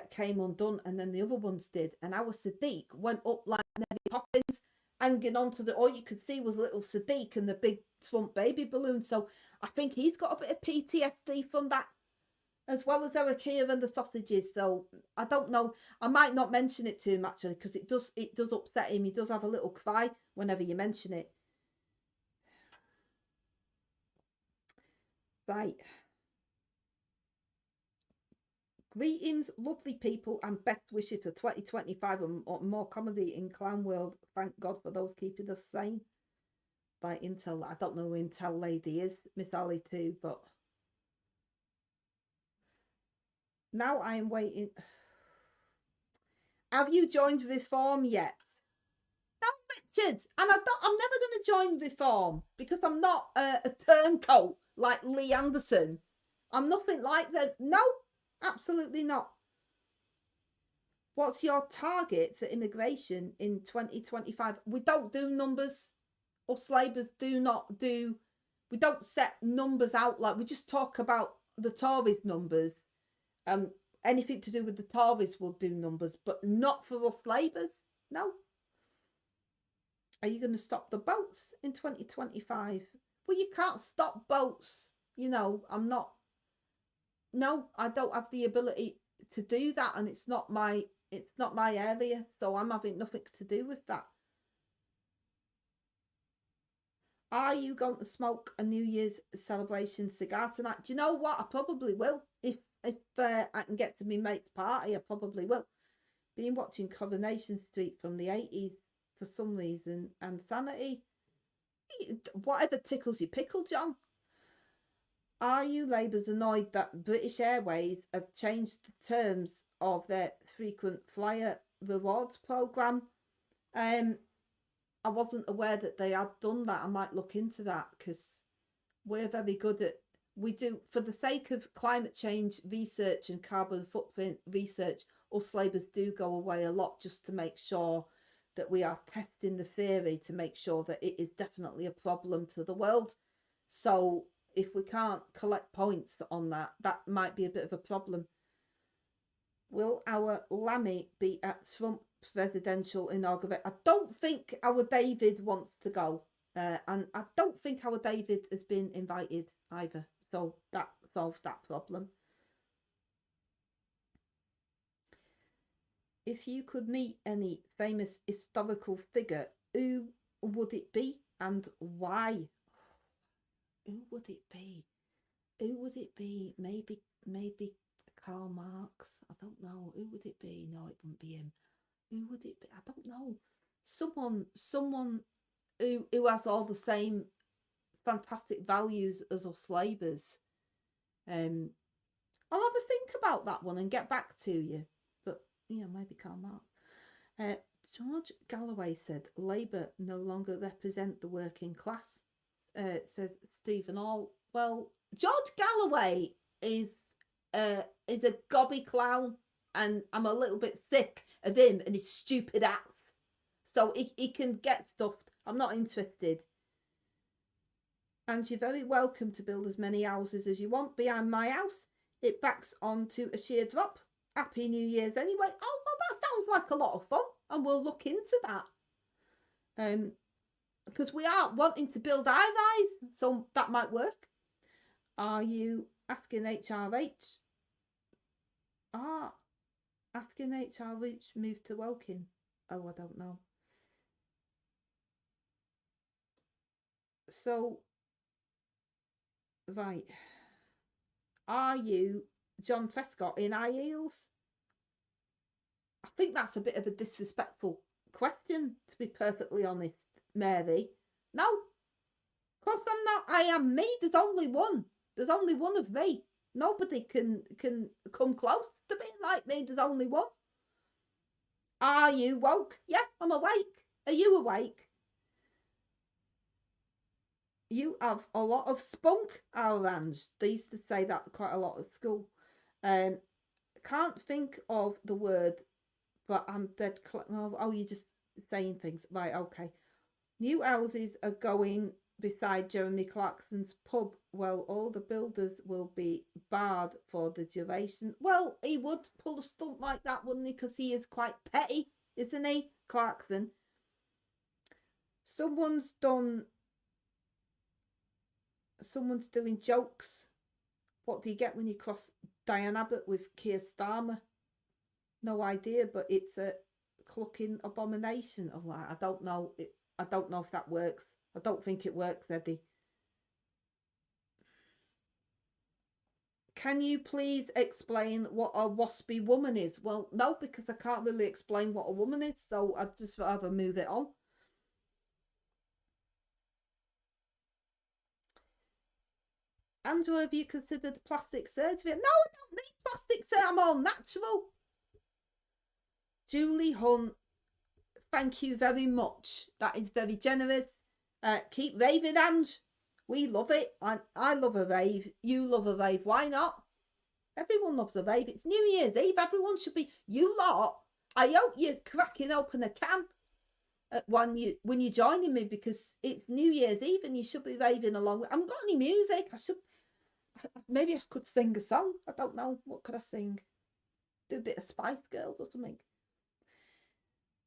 came undone, and then the other ones did. And our Sadik went up like Mary Poppins, hanging onto the, all you could see was little Sadik and the big Trump baby balloon. So I think he's got a bit of PTSD from that, as well as Erikia and the sausages. So I don't know. I might not mention it to him actually, because it does upset him. He does have a little cry whenever you mention it. Right. Greetings, lovely people, and best wishes for 2025 and more comedy in clown world. Thank God for those keeping us sane. By Intel, I don't know who intellady is, Miss Ali too, but now I am waiting. Have you joined Reform yet? No, Richard, and I'm never going to join Reform because I'm not a turncoat like Lee Anderson. I'm nothing like that. No. Absolutely not. What's your target for immigration in 2025? We don't do numbers. Us Labours do not do. We don't set numbers out like we just talk about the Tories numbers. Anything to do with the Tories will do numbers, but not for us Labours. No. Are you going to stop the boats in 2025? Well, you can't stop boats. You know, I'm not. No, I don't have the ability to do that, and it's not my area, so I'm having nothing to do with that. Are you going to smoke a New Year's celebration cigar tonight? Do you know what? I probably will. If I can get to my mate's party, I probably will. Been watching Coronation Street from the 80s for some reason, and Sanity. Whatever tickles your pickle, John. Are you Labour's annoyed that British Airways have changed the terms of their frequent flyer rewards programme? I wasn't aware that they had done that. I might look into that, because we're very good at, we do, for the sake of climate change research and carbon footprint research, us Labours do go away a lot just to make sure that we are testing the theory to make sure that it is definitely a problem to the world. So if we can't collect points on that, that might be a bit of a problem. Will our Lammy be at Trump presidential inauguration? I don't think our David wants to go. And I don't think our David has been invited either. So that's solves that problem. If you could meet any famous historical figure, who would it be and why? Who would it be? Who would it be? Maybe Karl Marx. I don't know. Who would it be? No, it wouldn't be him. Who would it be? I don't know. Someone who has all the same fantastic values as us labours. I'll have a think about that one and get back to you. But maybe Karl Marx. George Galloway said Labour no longer represent the working class. Says Stephen All. Well, George Galloway is a gobby clown, and I'm a little bit sick of him and his stupid acts. So he can get stuffed. I'm not interested. And you're very welcome to build as many houses as you want behind my house. It backs onto a sheer drop. Happy New Year's anyway. Oh, well, that sounds like a lot of fun, and we'll look into that. Because we are wanting to build high-rise, so that might work. Are you asking HRH? Asking HRH move to Woking? Oh, I don't know. So, right. Are you John Prescott in high heels? I think that's a bit of a disrespectful question, to be perfectly honest, Mary. No, of course I'm not. I am me. There's only one. There's only one of me. Nobody can come close to being like me. There's only one. Are you woke? Yeah, I'm awake. Are you awake? You have a lot of spunk, Orange. They used to say that quite a lot at school. Can't think of the word, but I'm dead. Oh, you're just saying things. Right, okay. New houses are going beside Jeremy Clarkson's pub. Well, all the builders will be barred for the duration. Well, he would pull a stunt like that, wouldn't he? Because he is quite petty, isn't he, Clarkson? Someone's doing jokes. What do you get when you cross Diane Abbott with Keir Starmer? No idea, but it's a clucking abomination. Oh, I don't know. I don't know if that works. I don't think it works, Eddie. Can you please explain what a waspy woman is? Well, no, because I can't really explain what a woman is, so I'd just rather move it on. Angela, have you considered plastic surgery? No, I don't need plastic surgery. I'm all natural. Julie Hunt, thank you very much. That is very generous. Keep raving, Ange. We love it. I love a rave. You love a rave. Why not? Everyone loves a rave. It's New Year's Eve. Everyone should be. You lot, I hope you're cracking open a can when you're joining me, because it's New Year's Eve and you should be raving along. I haven't got any music. Maybe I could sing a song. I don't know. What could I sing? Do a bit of Spice Girls or something.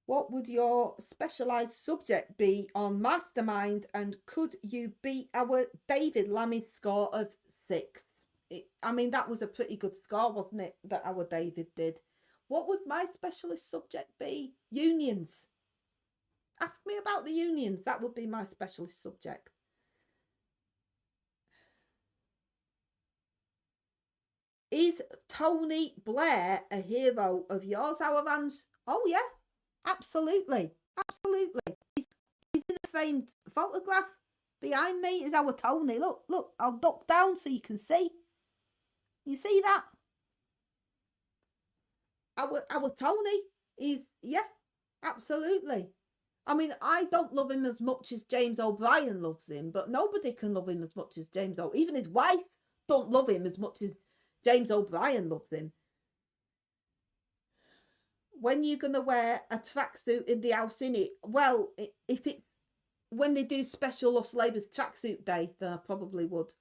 What would your specialised subject be on Mastermind, and could you beat our David Lammy's score of 6? I mean, that was a pretty good score, wasn't it, that our David did? What would my specialist subject be? Unions. Ask me about the unions. That would be my specialist subject. Is Tony Blair a hero of yours, Alavans? Oh, yeah. Absolutely. Absolutely. He's in a framed photograph. Behind me is our Tony. Look, I'll duck down so you can see. You see that? Our Tony is, yeah, absolutely. I mean, I don't love him as much as James O'Brien loves him, but nobody can love him as much as James O'Brien. Even his wife don't love him as much as James O'Brien loves him. When you're going to wear a tracksuit in the house, innit? Well, if it's when they do special Us Labour's tracksuit day, then I probably would.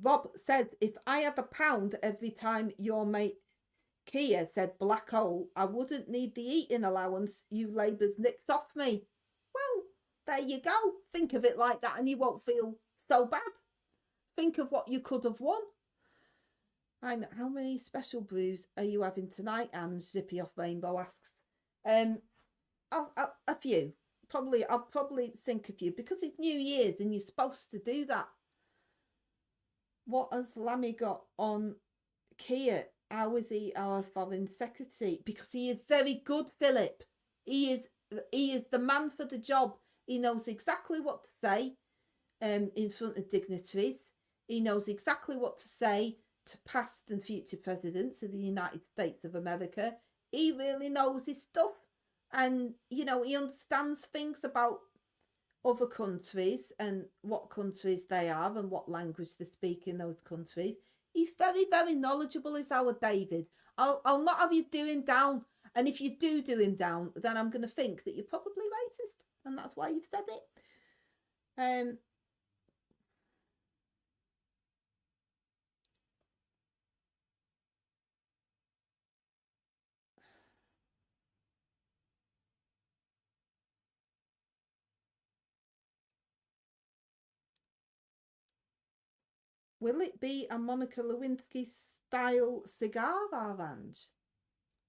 Rob says, if I had £1 every time your mate Kia said black hole, I wouldn't need the eating allowance you Labour's nicked off me. Well, There you go. Think of it like that and you won't feel so bad. Think of what you could have won. And how many special brews are you having tonight? And Zippy off Rainbow asks. A few. I'll probably think a few because it's New Year's and you're supposed to do that. What has Lammy got on Kia? How is he our foreign secretary? Because he is very good, Philip. He is the man for the job. He knows exactly what to say in front of dignitaries. He knows exactly what to say to past and future presidents of the United States of America. He really knows his stuff. And, you know, he understands things about other countries and what countries they are and what language they speak in those countries. He's very, very knowledgeable, is our David. I'll not have you do him down. And if you do him down, then I'm going to think that you're probably racist. And that's why you've said it. Will it be a Monica Lewinsky style cigar orange?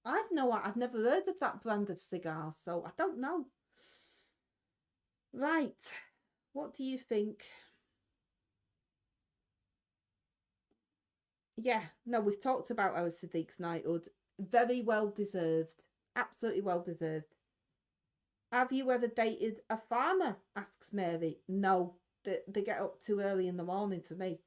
I've never heard of that brand of cigar, so I don't know. Right, what do you think? Yeah, no, we've talked about our Sadik's knighthood. Very well deserved. Absolutely well deserved. Have you ever dated a farmer? Asks Mary. No, they get up too early in the morning for me.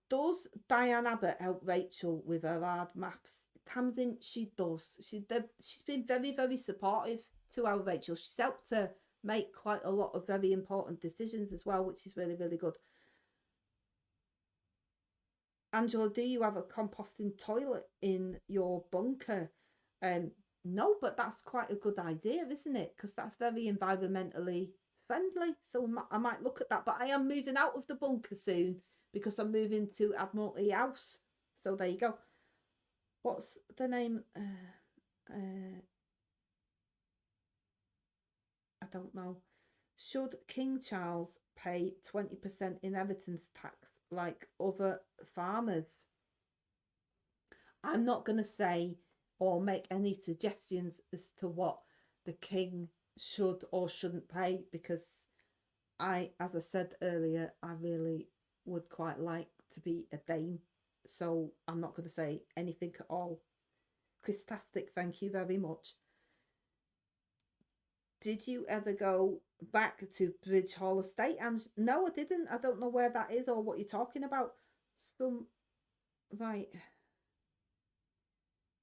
Does Diane Abbott help Rachel with her hard maths? Tamsin, she does. She's been very, very supportive to our Rachel. She's helped her make quite a lot of very important decisions as well, which is really, really good. Angela, do you have a composting toilet in your bunker? No, but that's quite a good idea, isn't it? Because that's very environmentally friendly. So I might look at that. But I am moving out of the bunker soon because I'm moving to Admiralty House. So there you go. What's the name? I don't know. Should King Charles pay 20% inheritance tax like other farmers? I'm not going to say or make any suggestions as to what the king should or shouldn't pay because as I said earlier, I really would quite like to be a dame. So I'm not going to say anything at all. Christastic, thank you very much. Did you ever go back to Bridge Hall Estate? And no, I didn't. I don't know where that is or what you're talking about. Right.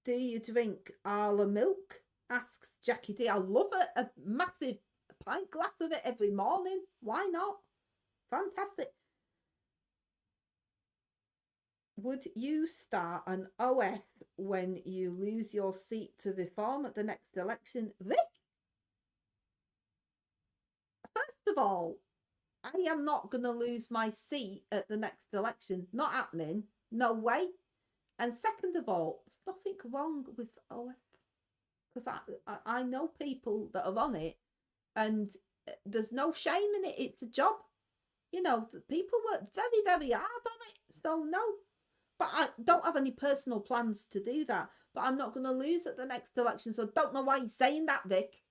Do you drink Arla milk? Asks Jackie D. I love it. A massive pint glass of it every morning. Why not? Fantastic. Would you start an OF when you lose your seat to Reform at the next election? Rick? First of all, I am not going to lose my seat at the next election. Not happening. No way. And second of all, there's nothing wrong with OF. Because I know people that are on it and there's no shame in it. It's a job. You know, people work very, very hard on it. So no. But I don't have any personal plans to do that. But I'm not going to lose at the next election. So I don't know why you're saying that, Vic.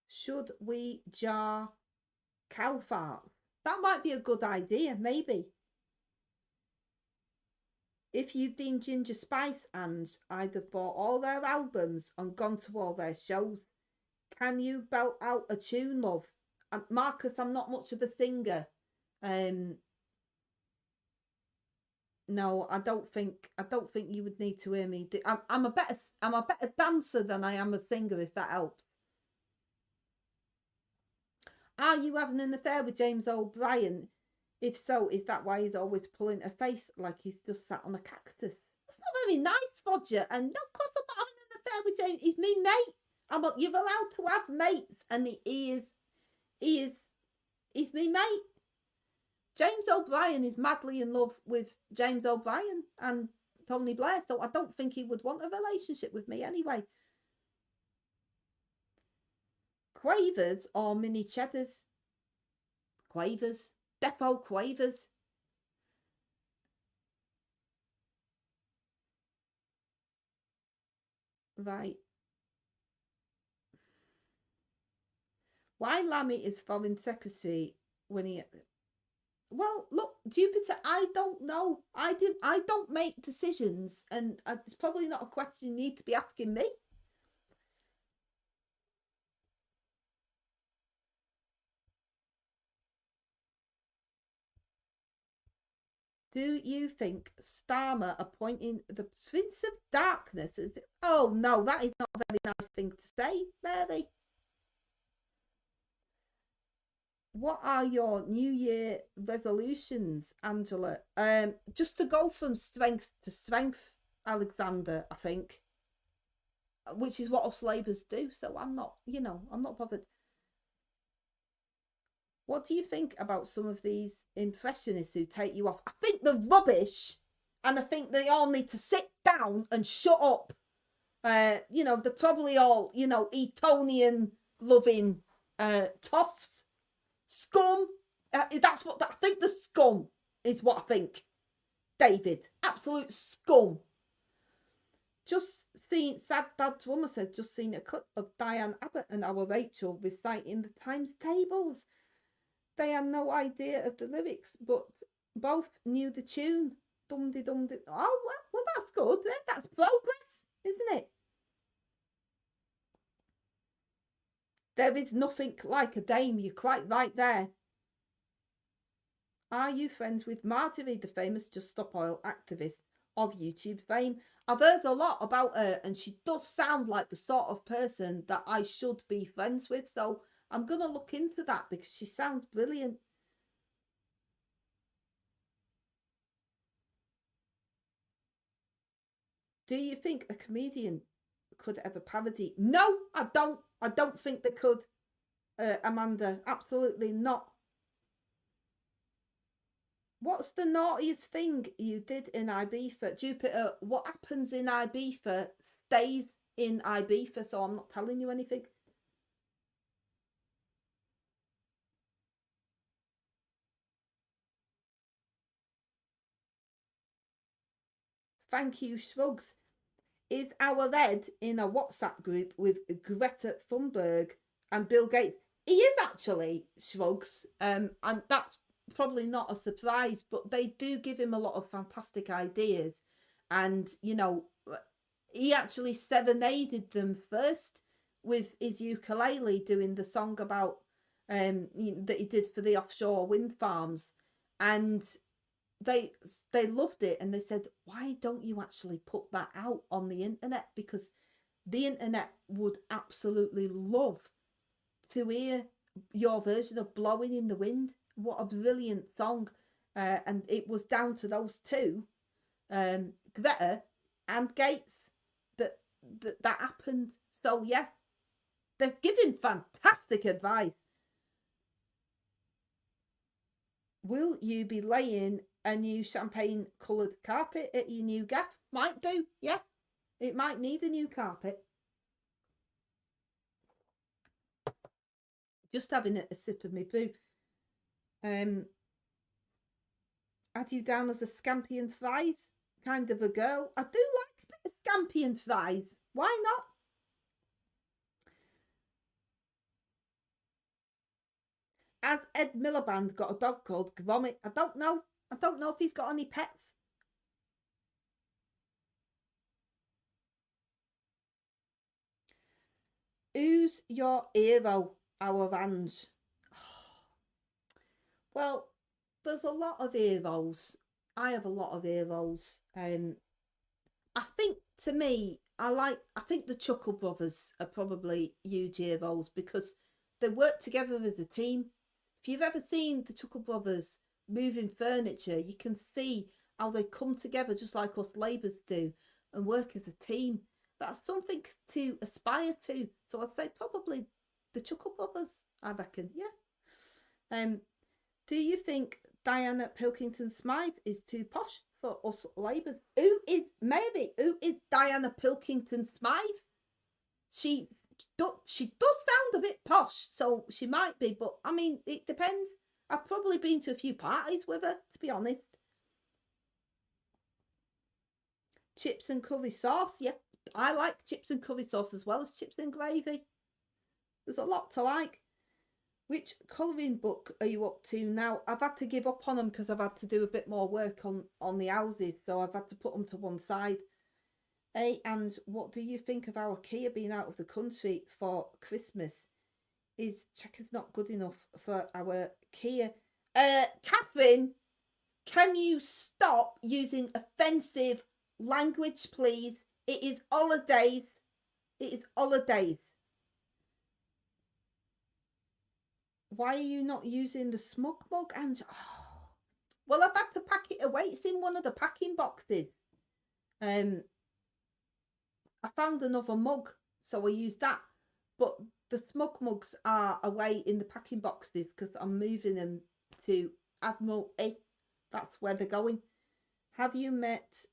Should we jar cow farts? That might be a good idea, maybe. If you'd been Ginger Spice, and I'd have bought all their albums and gone to all their shows. Can you belt out a tune, love? Marcus, I'm not much of a singer. No, I don't think you would need to hear me. I'm a better dancer than I am a singer, if that helps. Are you having an affair with James O'Brien? If so, is that why he's always pulling a face like he's just sat on a cactus? That's not very nice, Roger. And no, of course I'm not having an affair with James. He's me mate. You're allowed to have mates, and he's me mate. James O'Brien is madly in love with James O'Brien and Tony Blair, so I don't think he would want a relationship with me anyway. Quavers or mini cheddars? Quavers. Defo Quavers. Right. Why Lammy is foreign secretary when he... Well, look, Jupiter, I don't know. I don't make decisions, and it's probably not a question you need to be asking me. Do you think Starmer appointing the Prince of Darkness is... Oh, no, that is not a very nice thing to say, Mary. What are your New Year resolutions, Angela? Just to go from strength to strength, Alexander, I think. Which is what us Labours do, so I'm not, I'm not bothered. What do you think about some of these impressionists who take you off? I think they're rubbish, and I think they all need to sit down and shut up. They're probably all, Etonian loving toffs. Scum. That's what I think. The scum is what I think. David, absolute scum. Just seen, Sad Dad Drummer says, just seen a clip of Diane Abbott and our Rachel reciting the times tables. They had no idea of the lyrics, but both knew the tune. Dum-de-dum-de. Oh, well, that's good. That's progress, isn't it? There is nothing like a dame. You're quite right there. Are you friends with Marjorie, the famous Just Stop Oil activist of YouTube fame? I've heard a lot about her, and she does sound like the sort of person that I should be friends with. So I'm going to look into that because she sounds brilliant. Do you think a comedian could ever parody? No, I don't. I don't think they could, Amanda. Absolutely not. What's the naughtiest thing you did in Ibiza? Jupiter, what happens in Ibiza stays in Ibiza, so I'm not telling you anything. Thank you, Shrugs. Is our Ed in a WhatsApp group with Greta Thunberg and Bill Gates? He is actually, Shrugs, and that's probably not a surprise, but they do give him a lot of fantastic ideas. And, he actually serenaded them first with his ukulele, doing the song about that he did for the offshore wind farms. And they loved it, and they said, why don't you actually put that out on the internet, because the internet would absolutely love to hear your version of Blowing in the Wind. What a brilliant song. And it was down to those two, Greta and Gates, that happened. So yeah, they're giving fantastic advice. Will you be laying a new champagne coloured carpet at your new gaff? Might do, yeah. It might need a new carpet. Just having a sip of my brew. Had you down as a scampi and fries kind of a girl. I do like a bit of scampi and fries. Why not? Has Ed Miliband got a dog called Gromit? I don't know. I don't know if he's got any pets. Who's your hero, our Vange? Well, there's a lot of heroes. I have a lot of heroes. I think, to me, I think the Chuckle Brothers are probably huge heroes because they work together as a team. If you've ever seen the Chuckle Brothers moving furniture, you can see how they come together just like us Labours do and work as a team. That's something to aspire to. So I'd say probably the Chuckle Brothers, I reckon, yeah. Do you think Diana Pilkington Smythe is too posh for us Labours. Who is Mary? Who is Diana Pilkington Smythe? She does sound a bit posh, so she might be, but I mean, it depends. I've probably been to a few parties with her, to be honest. Chips and curry sauce, yeah. I like chips and curry sauce as well as chips and gravy. There's a lot to like. Which colouring book are you up to now? I've had to give up on them because I've had to do a bit more work on the houses, so I've had to put them to one side. Hey, and what do you think of our Kia being out of the country for Christmas? Is Checkers not good enough for our Kia? Catherine, can you stop using offensive language, please? It is holidays. It is holidays. Why are you not using the smug mug? And well, I've had to pack it away. It's in one of the packing boxes. I found another mug, so I used that. But the smug mugs are away in the packing boxes because I'm moving them to Admiralty. That's where they're going. Have you met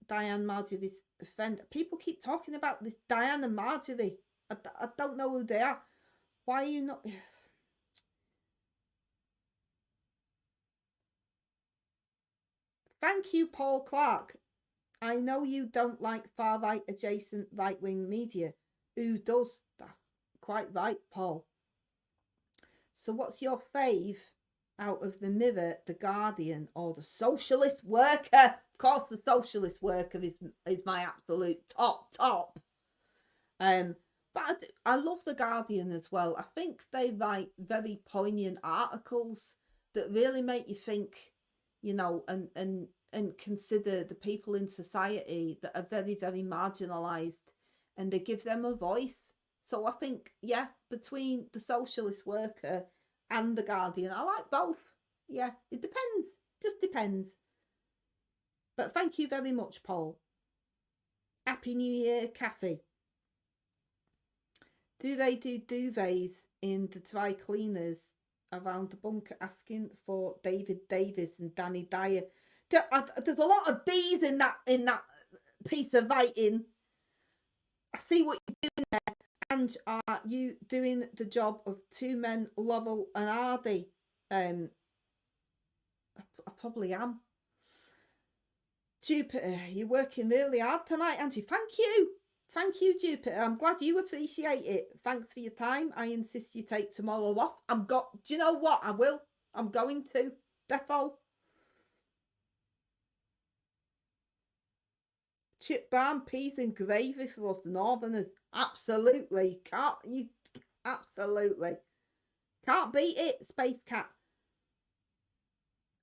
Diane Marjorie's friend? People keep talking about this Diane and Marjorie. I don't know who they are. Why are you not... Thank you, Paul Clark. I know you don't like far-right adjacent right-wing media. Who does? That's quite right, Paul. So what's your fave out of the Mirror, the Guardian, or the Socialist Worker? Of course, the Socialist Worker is my absolute top. But I love the Guardian as well. I think they write very poignant articles that really make you think, you know, and consider the people in society that are very, very marginalised, and they give them a voice. So I think, yeah, between the Socialist Worker and the Guardian, I like both. Yeah, it depends. Just depends. But thank you very much, Paul. Happy New Year, Kathy. Do they do duvets in the dry cleaners around the bunker? Asking for David Davis and Danny Dyer. There's a lot of D's in that piece of writing. I see what you're doing there. And are you doing the job of two men, Lovell and Hardy? I probably am. Jupiter, you're working really hard tonight, aren't you? Thank you, Jupiter. I'm glad you appreciate it. Thanks for your time. I insist you take tomorrow off. Do you know what? I will. I'm going to. Defo. Chip brown peas and gravy for us Northerners. Absolutely. Absolutely. Can't beat it, Space Cat.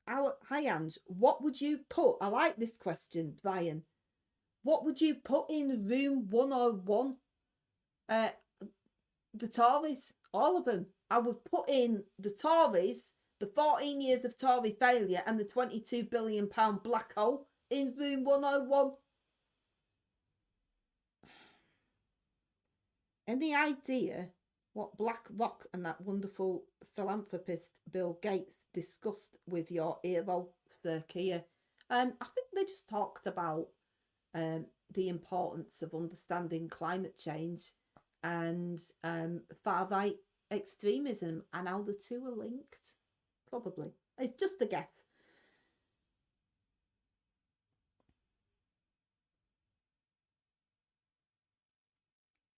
Hi, Ange. What would you put? I like this question, Brian. What would you put in room 101? The Tories, all of them. I would put in the Tories, the 14 years of Tory failure, and the £22 billion black hole in room 101. Any idea what BlackRock and that wonderful philanthropist Bill Gates discussed with your hero, Sir Keir? I think they just talked about the importance of understanding climate change and far-right extremism and how the two are linked. Probably. It's just a guess.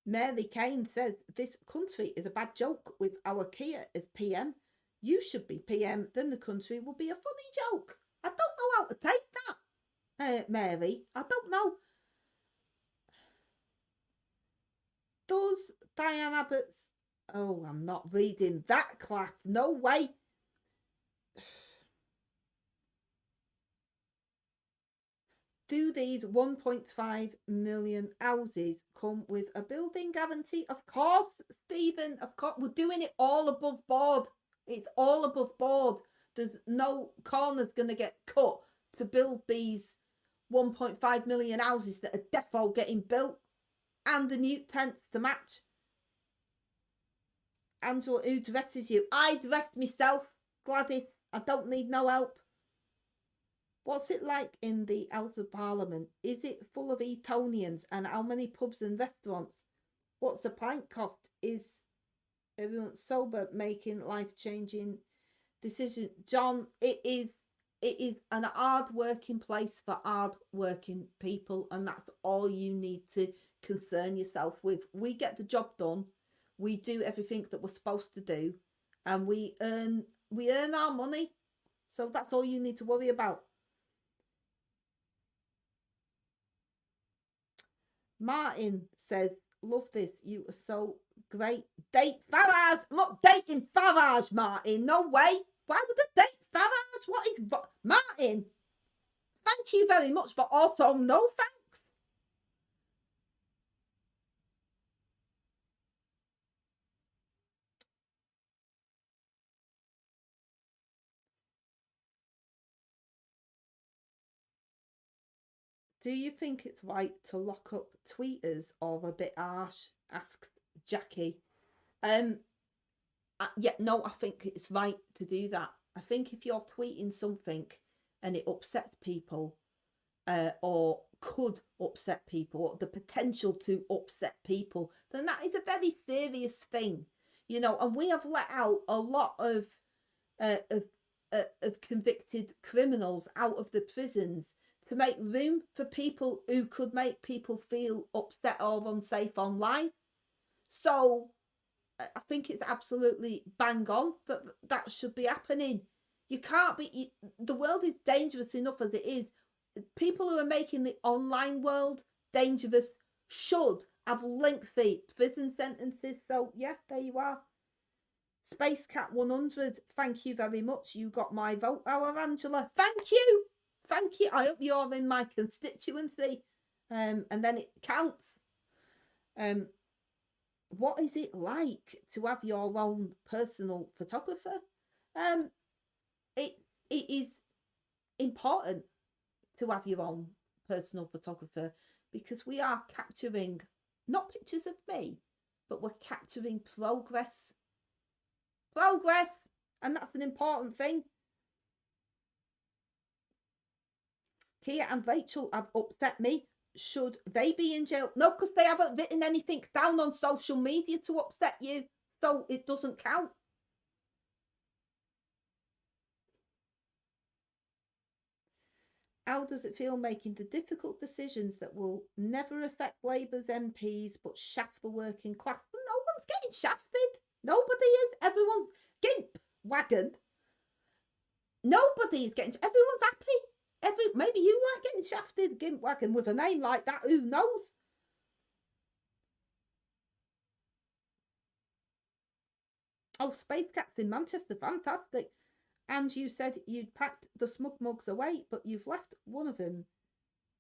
Mary Kane says, this country is a bad joke with our Keir as PM. You should be PM, then the country will be a funny joke. I don't know how to take that, Mary. I don't know. Does Diane Abbott's... Oh, I'm not reading that, class. No way. Do these 1.5 million houses come with a building guarantee? Of course, Stephen. Of course. We're doing it all above board. It's all above board. There's no corners going to get cut to build these 1.5 million houses that are defo getting built. And the new tents to match. Angela, who dresses you? I dress myself, Gladys. I don't need no help. What's it like in the House of Parliament? Is it full of Etonians? And how many pubs and restaurants? What's the pint cost? Is everyone sober, making life-changing decisions? John, it is an hard-working place for hard-working people, and that's all you need to concern yourself with. We get the job done. We do everything that we're supposed to do, and we earn our money. So that's all you need to worry about. Martin says, love this. You are so great. Date Farage. I'm not dating Farage, Martin. No way. Why would I date Farage? What is... Martin, thank you very much, but also no thanks. Do you think it's right to lock up tweeters or a bit harsh? Asks Jackie. Yeah, no, I think it's right to do that. I think if you're tweeting something and it upsets people, or could upset people, or the potential to upset people, then that is a very serious thing, you know. And we have let out a lot of convicted criminals out of the prisons to make room for people who could make people feel upset or unsafe online. So I think it's absolutely bang on that should be happening. You can't be... the world is dangerous enough as it is. People who are making the online world dangerous should have lengthy prison sentences. So yeah, there you are. Space Cat 100, thank you very much. You got my vote, our Angela. Thank you. Thank you. I hope you're in my constituency. And then it counts. What is it like to have your own personal photographer? It is important to have your own personal photographer, because we are capturing not pictures of me, but we're capturing progress, and that's an important thing. Kia and Rachel have upset me. Should they be in jail? No, because they haven't written anything down on social media to upset you, so it doesn't count. How does it feel making the difficult decisions that will never affect Labour's MPs but shaft the working class? No one's getting shafted. Nobody is. Everyone's gimp wagon. Nobody's getting... everyone's happy. Maybe you like getting shafted, gimp wagon, with a name like that. Who knows? Oh, Space Cats in Manchester. Fantastic. And you said you'd packed the smug mugs away, but you've left one of them.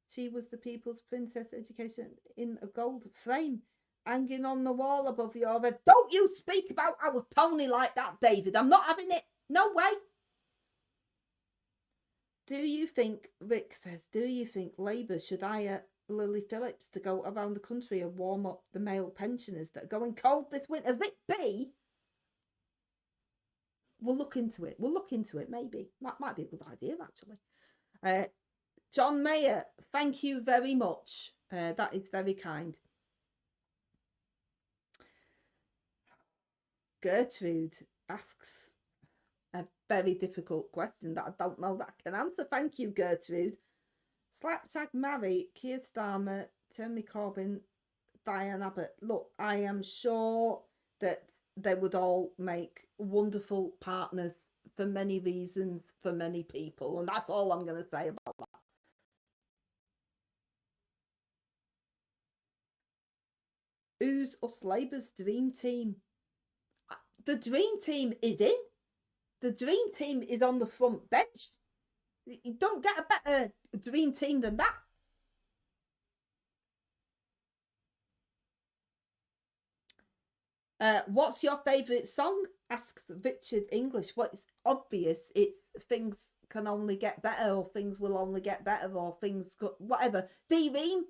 She was the People's Princess Education in a gold frame, hanging on the wall above your head. Don't you speak about our Tony like that, David. I'm not having it. No way. Do you think, Rick says, do you think Labour should hire Lily Phillips to go around the country and warm up the male pensioners that are going cold this winter? Rick B? We'll look into it. Maybe. That might be a good idea, actually. John Mayer, thank you very much. That is very kind. Gertrude asks a very difficult question that I don't know that I can answer. Thank you, Gertrude. Slapshag Mary, Keir Starmer, Jeremy Corbyn, Diane Abbott. Look, I am sure that they would all make wonderful partners for many reasons, for many people. And that's all I'm going to say about that. Who's us Labour's dream team? The dream team is in. The dream team is on the front bench. You don't get a better dream team than that. What's your favourite song? Asks Richard English. Well, it's obvious. It's things can only get better, or things will only get better, or things go, whatever. D-Ream.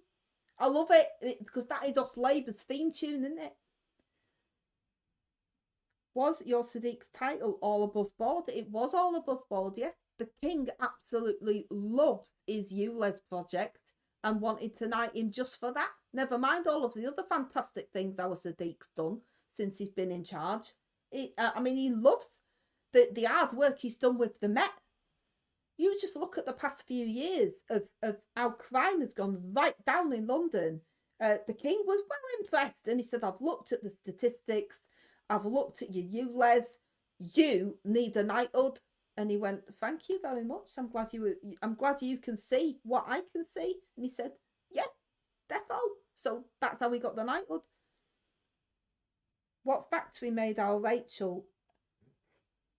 I love it because that is us Labour's theme tune, isn't it? Was your Sadik's title all above board? It was all above board, yeah. The king absolutely loves his ULEZ project and wanted to knight him just for that. Never mind all of the other fantastic things our Sadik's done since he's been in charge. I mean, he loves the hard work he's done with the Met. You just look at the past few years of how crime has gone right down in London. The king was well impressed, and he said, I've looked at the statistics, I've looked at your ULEZ, you need a knighthood. And he went, thank you very much. I'm glad you can see what I can see. And he said, yeah, defo. So that's how we got the knighthood. What factory made our Rachel?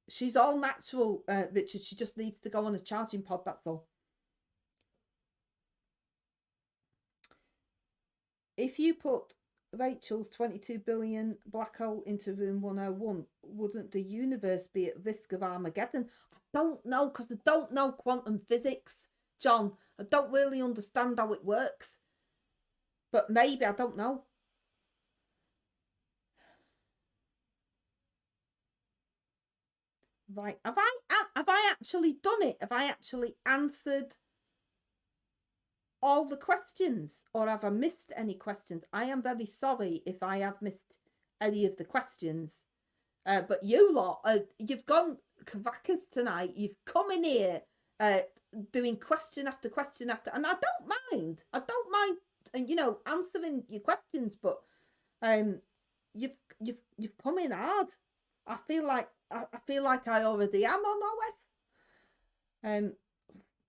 She's all natural, Richard. She just needs to go on a charging pod, that's all. If you put Rachel's 22 billion black hole into room 101, wouldn't the universe be at risk of Armageddon? I don't know, because I don't know quantum physics, John. I don't really understand how it works. But maybe, I don't know. Right, have I actually done it? Have I actually answered all the questions, or have I missed any questions? I am very sorry if I have missed any of the questions. But you lot, you've gone crackers tonight. You've come in here doing question after question after, and I don't mind, you know, answering your questions, but you've come in hard. I feel like I already am on OF.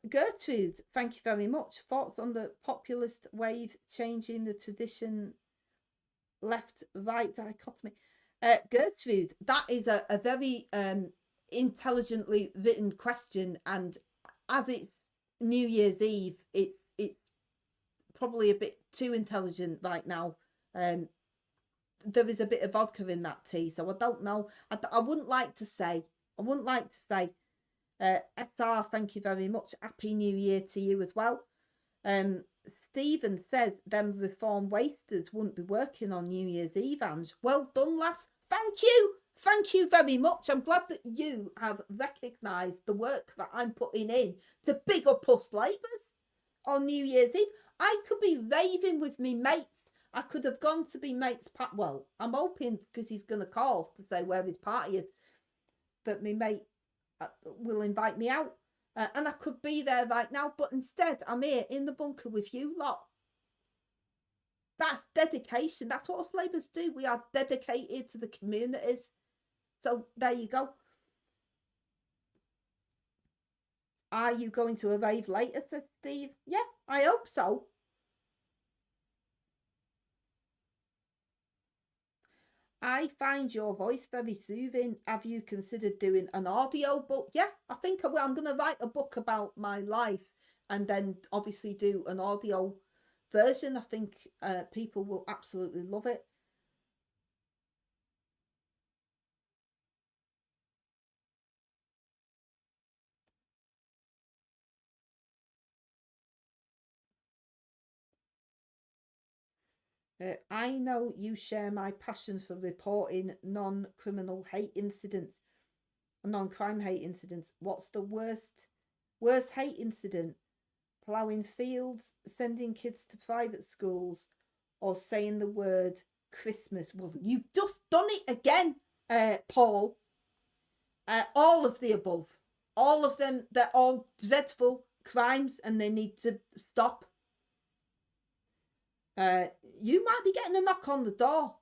Gertrude, thank you very much. Thoughts on the populist wave changing the tradition left-right dichotomy? Gertrude, that is a very intelligently written question, and as it's New Year's Eve, it's probably a bit too intelligent right now. There is a bit of vodka in that tea, so I don't know. I wouldn't like to say. SR, thank you very much. Happy New Year to you as well. Stephen says them reform wasters wouldn't be working on New Year's Eve, Ange. Well done, lass. Thank you very much. I'm glad that you have recognised the work that I'm putting in to big up us Labours on New Year's Eve. I could be raving with me mates. I could have gone to be mates' party. Well, I'm hoping, because he's going to call to say where his party is, that my mate will invite me out. And I could be there right now, but instead I'm here in the bunker with you lot. That's dedication. That's what us Labours do. We are dedicated to the communities. So there you go. Are you going to a rave later, says Steve? Yeah, I hope so. I find your voice very soothing. Have you considered doing an audio book? Yeah, I think I will. I'm going to write a book about my life and then obviously do an audio version. I think people will absolutely love it. I know you share my passion for reporting non-criminal hate incidents, non-crime hate incidents. What's the worst hate incident? Ploughing fields, sending kids to private schools, or saying the word Christmas? Well, you've just done it again, Paul. All of the above. All of them, they're all dreadful crimes and they need to stop. You might be getting a knock on the door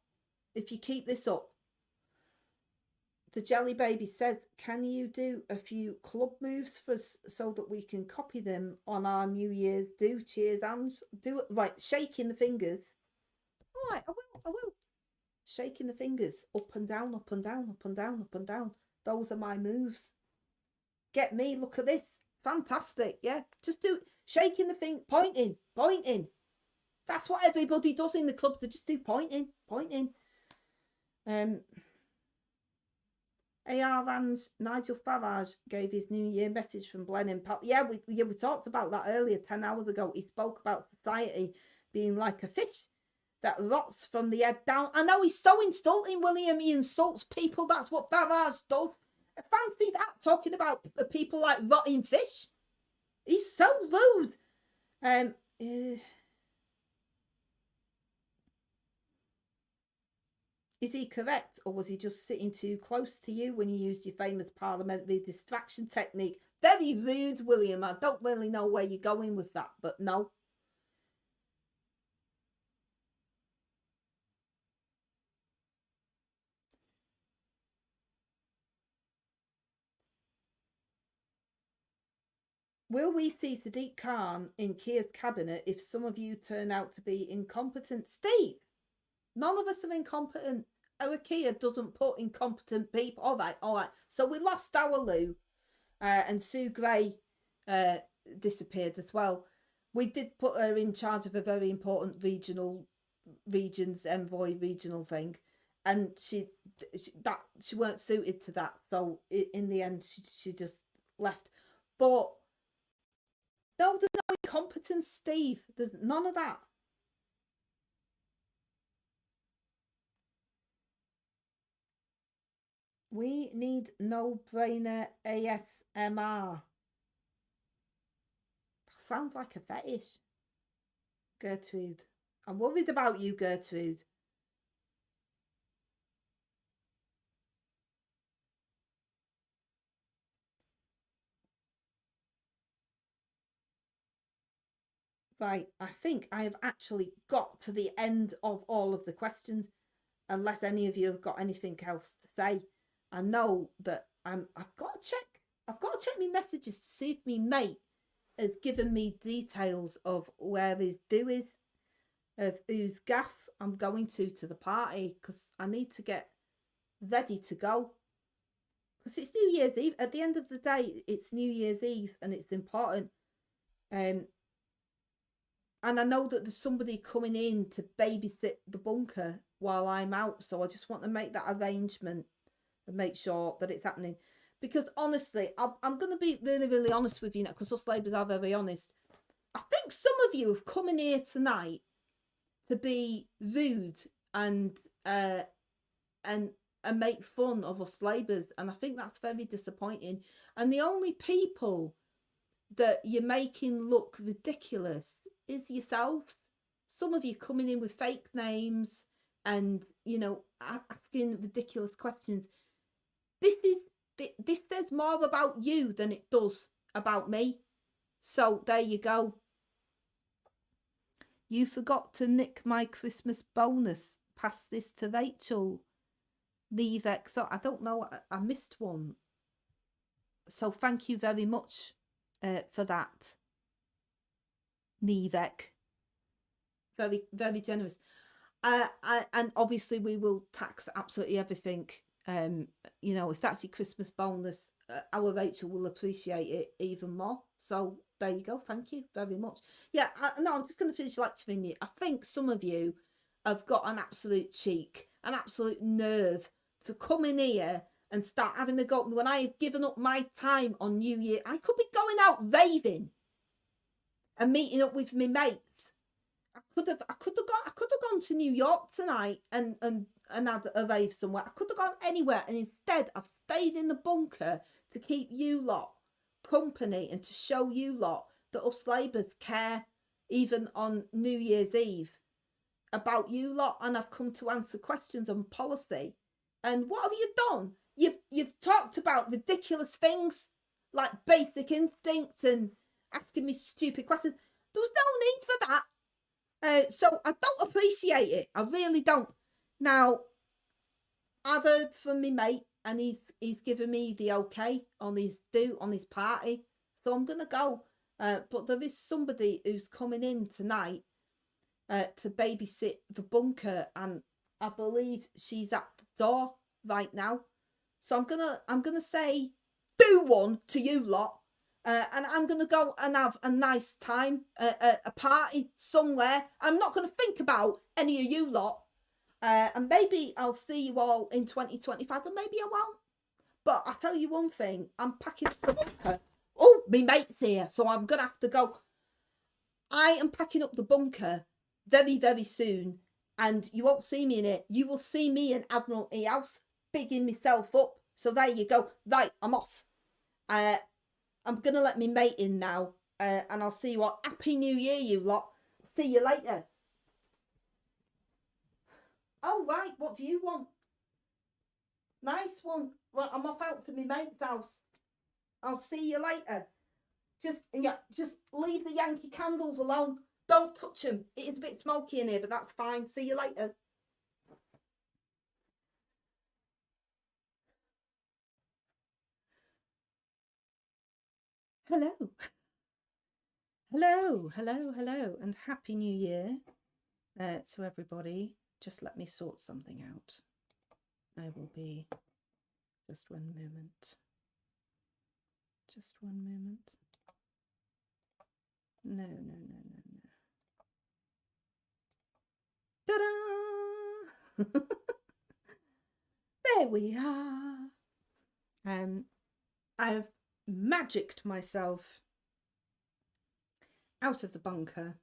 if you keep this up. The Jelly Baby says, can you do a few club moves for us so that we can copy them on our New Year's do? Cheers, Ange. Do it right, shaking the fingers. All right, I will. Shaking the fingers, up and down, up and down, up and down, up and down. Those are my moves. Get me, look at this. Fantastic, yeah. Just do shaking the finger, pointing. That's what everybody does in the clubs. They just do pointing. AR Vans, Nigel Farage gave his New Year message from Blenheim. Yeah, we talked about that earlier, 10 hours ago. He spoke about society being like a fish. that rots from the head down. I know he's so insulting, William. He insults people. That's what Farage does. I fancy that, talking about people like rotting fish. He's so rude. Is he correct, or was he just sitting too close to you when you used your famous parliamentary distraction technique? Very rude, William. I don't really know where you're going with that, but no. Will we see Sadik Khan in Keir's cabinet if some of you turn out to be incompetent? Steve, none of us are incompetent. Our Keir doesn't put incompetent people. All right. So we lost our Lou, and Sue Gray disappeared as well. We did put her in charge of a very important regions envoy regional thing, and she weren't suited to that. So in the end, she just left. But no, there's no incompetence, Steve. There's none of that. We need no-brainer ASMR. Sounds like a fetish. Gertrude. I'm worried about you, Gertrude. Right, I think I have actually got to the end of all of the questions, unless any of you have got anything else to say. I know that I've got to check my messages to see if my mate has given me details of where his do is, of whose gaff I'm going to the party, because I need to get ready to go. Because it's New Year's Eve. At the end of the day, it's New Year's Eve and it's important. And I know that there's somebody coming in to babysit the bunker while I'm out, so I just want to make that arrangement and make sure that it's happening. Because honestly, I'm going to be really, really honest with you now, because us Labourers are very honest. I think some of you have come in here tonight to be rude and make fun of us Labourers, and I think that's very disappointing. And the only people that you're making look ridiculous is yourselves. Some of you coming in with fake names and, you know, asking ridiculous questions. This says more about you than it does about me. So there you go. You forgot to nick my Christmas bonus. Pass this to Rachel. Nivek. So I don't know. I missed one. So thank you very much for that, Nivek. Very, very generous. And obviously we will tax absolutely everything. You know, if that's your Christmas bonus, our Rachel will appreciate it even more. So there you go. Thank you very much. Yeah, I'm just going to finish lecturing you. I think some of you have got an absolute cheek, an absolute nerve to come in here and start having a go when I have given up my time on New Year. I could be going out raving and meeting up with my mates. I could have gone to New York tonight and had a rave somewhere. I could have gone anywhere, and instead I've stayed in the bunker to keep you lot company and to show you lot that us Labourers care, even on New Year's Eve, about you lot. And I've come to answer questions on policy. And what have you done? You've talked about ridiculous things like basic instincts and asking me stupid questions. There was no need for that. So I don't appreciate it. I really don't. Now, I've heard from my mate, and he's given me the okay on his party. So I'm gonna go. But there is somebody who's coming in tonight to babysit the bunker, and I believe she's at the door right now. So I'm gonna say do one to you lot. And I'm going to go and have a nice time, a party somewhere. I'm not going to think about any of you lot. And maybe I'll see you all in 2025, and maybe I won't. But I'll tell you one thing, I'm packing up the bunker. Oh, my mate's here, so I'm going to have to go. I am packing up the bunker very, very soon. and you won't see me in it. You will see me in Admiralty House, bigging myself up. So there you go. Right, I'm off. I'm going to let me mate in now, and I'll see you all. Happy New Year, you lot. See you later. Oh, right, what do you want? Nice one. Well, I'm off out to my mate's house. I'll see you later. Just leave the Yankee candles alone. Don't touch them. It is a bit smoky in here, but that's fine. See you later. Hello. Hello, and Happy New Year to everybody. Just let me sort something out. I will be just one moment. Just one moment. No. Ta-da! There we are. I've magicked myself out of the bunker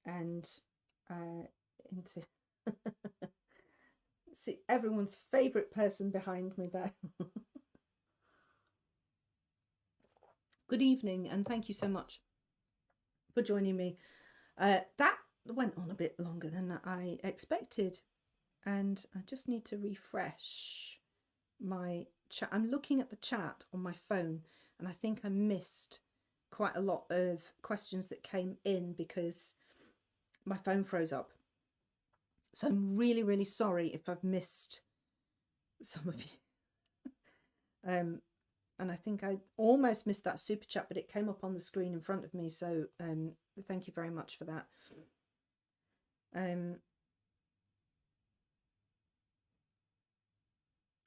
and into see everyone's favourite person behind me there. Good evening, and thank you so much for joining me. That went on a bit longer than I expected, and I just need to refresh my chat. I'm looking at the chat on my phone, and I think I missed quite a lot of questions that came in because my phone froze up. So I'm really sorry if I've missed some of you. And I think I almost missed that super chat, but it came up on the screen in front of me. So thank you very much for that.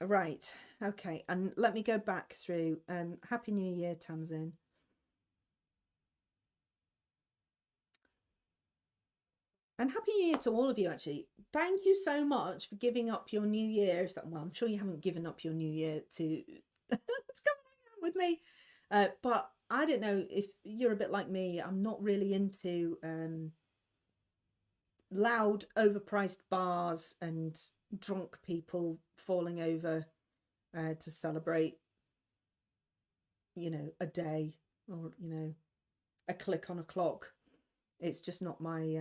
Right, okay, and let me go back through. Happy New Year, Tamsin. And Happy New Year to all of you, actually. Thank you so much for giving up your New Year. Well, I'm sure you haven't given up your New Year to come hang out with me. But I don't know if you're a bit like me. I'm not really into loud, overpriced bars and drunk people falling over to celebrate, you know, a day or, you know, a click on a clock. It's just not my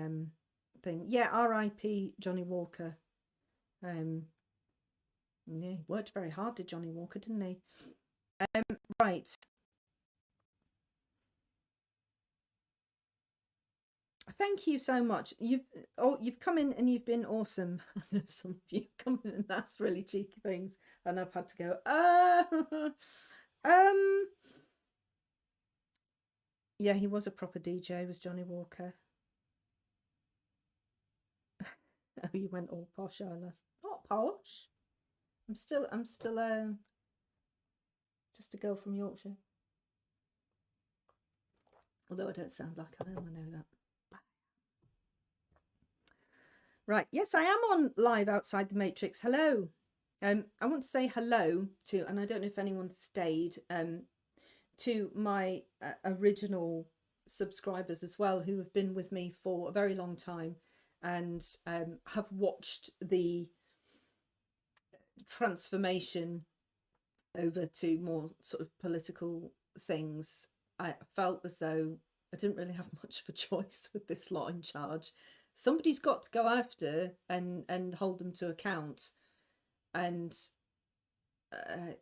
thing. Yeah, R.I.P. Johnny Walker. Yeah, he worked very hard, did Johnny Walker, didn't he? Right. Thank you so much. You've come in and you've been awesome. Some of you come in and that's really cheeky things, and I've had to go. Yeah, he was a proper DJ, was Johnny Walker. Oh, you went all posh, Isla. Not posh. I'm still just a girl from Yorkshire. Although I don't sound like I know that. Right, yes, I am on live outside the Matrix. Hello. I want to say hello to, and I don't know if anyone stayed, to my original subscribers as well, who have been with me for a very long time and have watched the transformation over to more sort of political things. I felt as though I didn't really have much of a choice with this lot in charge. Somebody's got to go after and hold them to account, and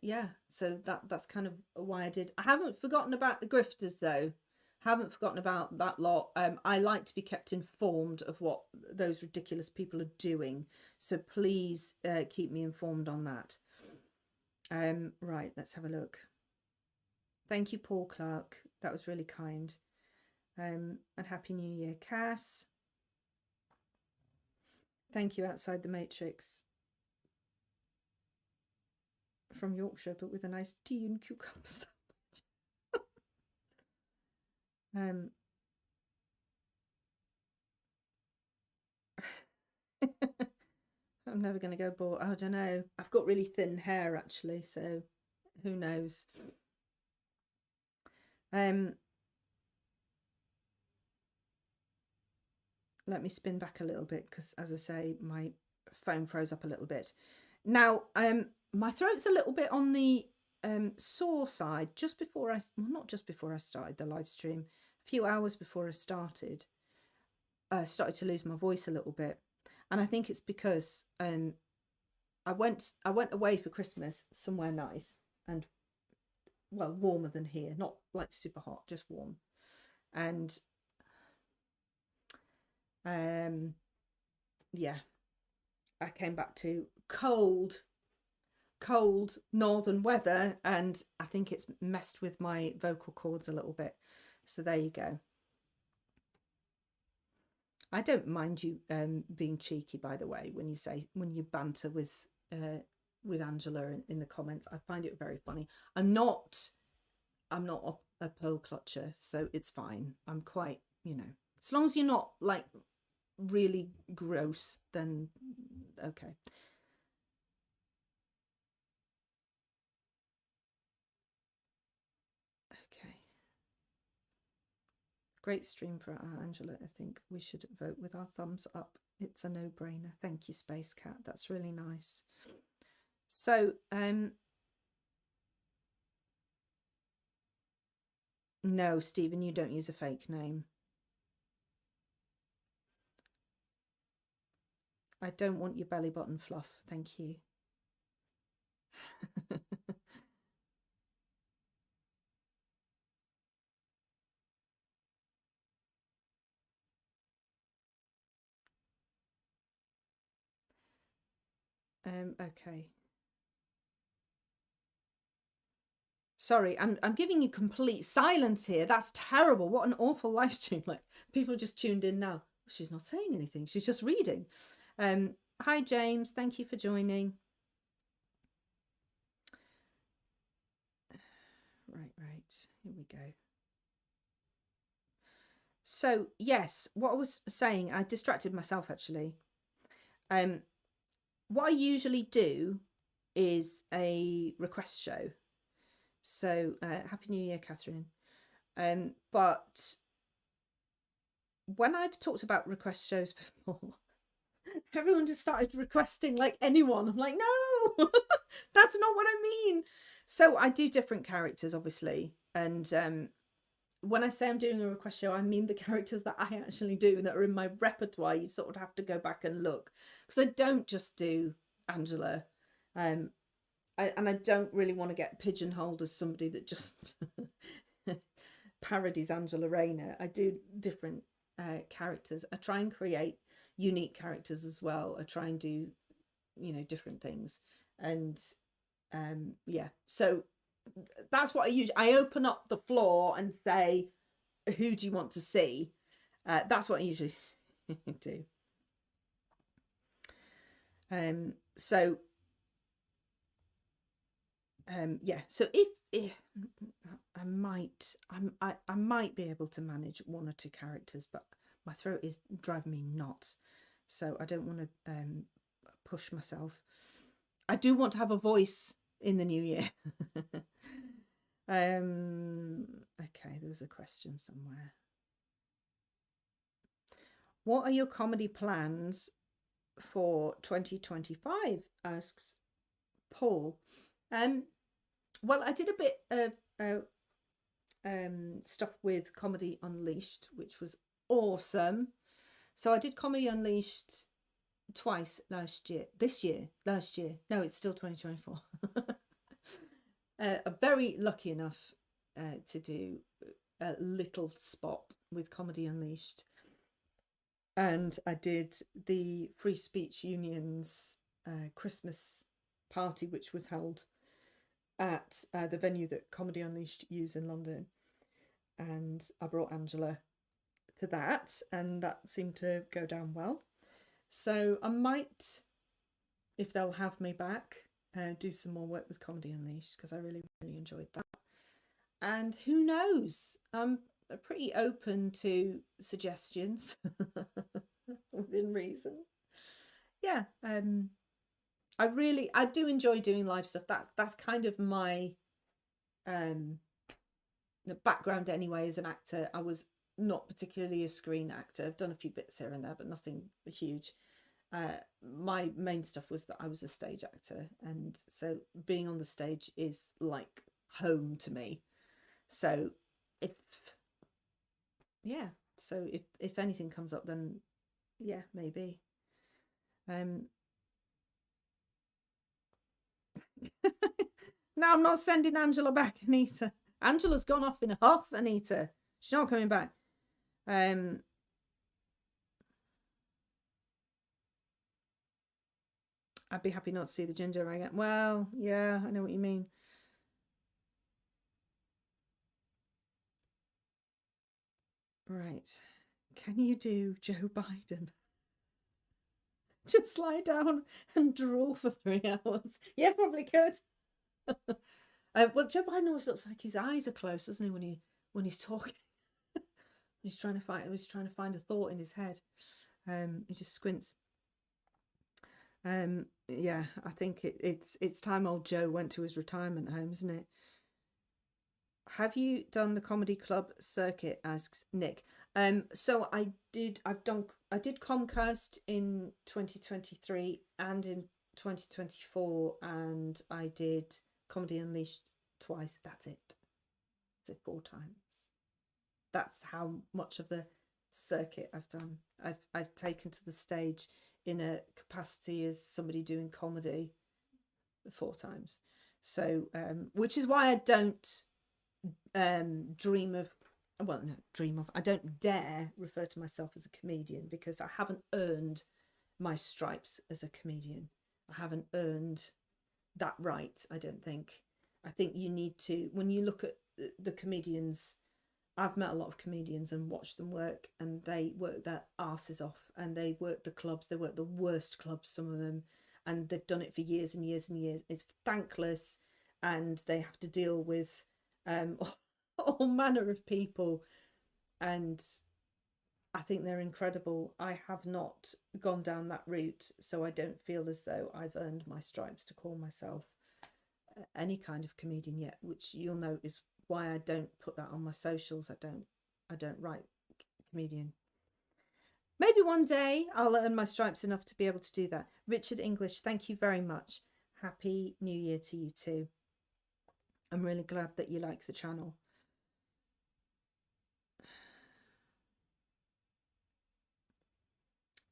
yeah, so that's kind of why I did. I haven't forgotten about the grifters though. Haven't forgotten about that lot. I like to be kept informed of what those ridiculous people are doing, so please keep me informed on that. Right, let's have a look. Thank you, Paul Clark. That was really kind. And Happy New Year, Cass. Thank you, Outside the Matrix. From Yorkshire, but with a nice tea and cucumber sandwich. I'm never going to go bald. I don't know. I've got really thin hair, actually, so who knows. let me spin back a little bit, because as I say, my phone froze up a little bit. Now, my throat's a little bit on the sore side just before well, not just before I started the live stream, a few hours before I started to lose my voice a little bit. And I think it's because I went away for Christmas somewhere nice and, well, warmer than here, not like super hot, just warm. And yeah, I came back to cold northern weather, and I think it's messed with my vocal cords a little bit. So there you go. I don't mind you being cheeky, by the way, when you banter with Angela in the comments. I find it very funny. I'm not a pearl clutcher, so it's fine. I'm quite, as long as you're not like really gross, then okay. Okay. Great stream for Angela. I think we should vote with our thumbs up. It's a no-brainer. Thank you, Space Cat. That's really nice. So, no, Stephen, you don't use a fake name. I don't want your belly button fluff. Thank you. Okay. Sorry, I'm giving you complete silence here. That's terrible. What an awful live stream. Like, people just tuned in now. She's not saying anything. She's just reading. Hi, James. Thank you for joining. Right. Here we go. So, yes, what I was saying, I distracted myself, actually. What I usually do is a request show. So, Happy New Year, Catherine. But when I've talked about request shows before, everyone just started requesting like anyone. I'm like, no, that's not what I mean. So I do different characters, obviously. And when I say I'm doing a request show, I mean the characters that I actually do that are in my repertoire. You sort of have to go back and look, because I don't just do Angela. And I don't really want to get pigeonholed as somebody that just parodies Angela Rayner. I do different characters. I try and create unique characters as well. I try and do, different things. And yeah, so that's what I open up the floor and say, who do you want to see? That's what I usually do. So yeah, so if I might be able to manage one or two characters, but my throat is driving me nuts, so I don't want to push myself. I do want to have a voice in the new year. Okay, there was a question somewhere. What are your comedy plans for 2025? Asks Paul. Well, I did a bit of stuff with Comedy Unleashed, which was awesome. So I did Comedy Unleashed twice last year. No, it's still 2024. I'm very lucky enough to do a little spot with Comedy Unleashed. And I did the Free Speech Union's Christmas party, which was held at the venue that Comedy Unleashed use in London. And I brought Angela to that, and that seemed to go down well. So I might, if they'll have me back, do some more work with Comedy Unleashed, because I really enjoyed that. And who knows, I'm pretty open to suggestions within reason. Yeah, I do enjoy doing live stuff. That's kind of my background anyway. As an actor, I was not particularly a screen actor. I've done a few bits here and there, but nothing huge. My main stuff was that I was a stage actor, and so being on the stage is like home to me. So if if anything comes up, then yeah, maybe. No, I'm not sending Angela back, Anita. Angela's gone off in a huff, Anita. She's not coming back. I'd be happy not to see the ginger again. Well, yeah, I know what you mean. Right. Can you do Joe Biden? Just lie down and drool for 3 hours. Yeah, probably could. Well, Joe Biden always looks like his eyes are closed, doesn't he, when he's talking? He's trying to find a thought in his head. He just squints. Yeah, I think it's time old Joe went to his retirement home, isn't it? Have you done the comedy club circuit? Asks Nick. So I did Comcast in 2023 and in 2024, and I did Comedy Unleashed twice. That's it. So 4 times. That's how much of the circuit I've done. I've taken to the stage in a capacity as somebody doing comedy 4 times. So which is why I don't I don't dare refer to myself as a comedian, because I haven't earned my stripes as a comedian. I haven't earned that right, I don't think. I think you need to, when you look at the comedians, I've met a lot of comedians and watched them work, and they work their asses off, and they work the clubs, they work the worst clubs, some of them, and they've done it for years and years and years. It's thankless, and they have to deal with all manner of people, and I think they're incredible. I have not gone down that route, so I don't feel as though I've earned my stripes to call myself any kind of comedian yet, which you'll know is why I don't put that on my socials. I don't write comedian. Maybe one day I'll earn my stripes enough to be able to do that. Richard English, thank you very much. Happy New Year to you too. I'm really glad that you like the channel.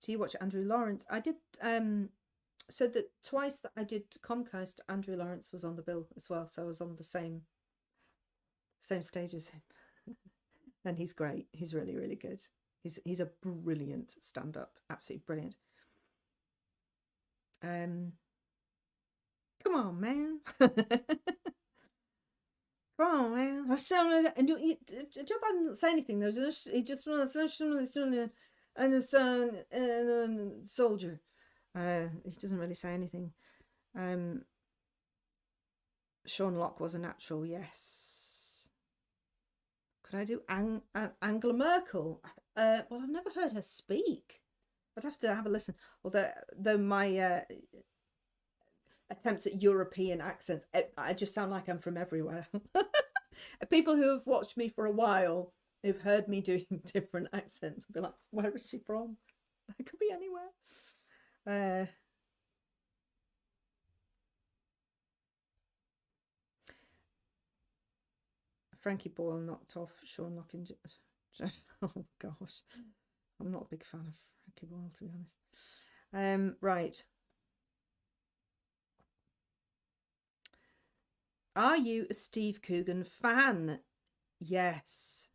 Do you watch Andrew Lawrence? I did, so the twice that I did Comcast, Andrew Lawrence was on the bill as well, so I was on the same stage as him. And he's great. He's really, really good. He's a brilliant stand-up, absolutely brilliant. Come on, man. Come on, man. And Joe Biden didn't say anything. He just and the son and soldier. He doesn't really say anything. Sean Locke was a natural, yes. Could I do Angela Merkel? Well, I've never heard her speak. I'd have to have a listen. Although my attempts at European accents, I just sound like I'm from everywhere. People who have watched me for a while, who've heard me doing different accents, will be like, where is she from? That could be anywhere. Frankie Boyle knocked off Sean Locke and Jeff. Oh gosh, I'm not a big fan of Frankie Boyle, to be honest. Right. Are you a Steve Coogan fan? Yes.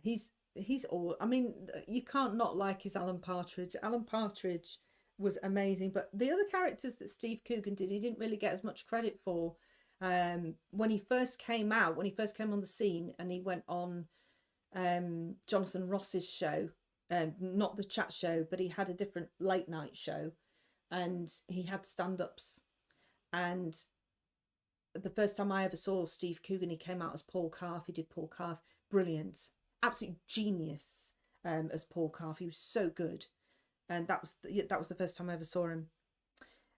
He's all. I mean, you can't not like his Alan Partridge. Alan Partridge was amazing, but the other characters that Steve Coogan did, he didn't really get as much credit for. When he first came on the scene, and he went on Jonathan Ross's show, not the chat show, but he had a different late night show, and he had stand-ups. And the first time I ever saw Steve Coogan, he came out as Paul Calf. He did Paul Calf, brilliant, absolute genius as Paul Calf. He was so good, and that was the first time I ever saw him.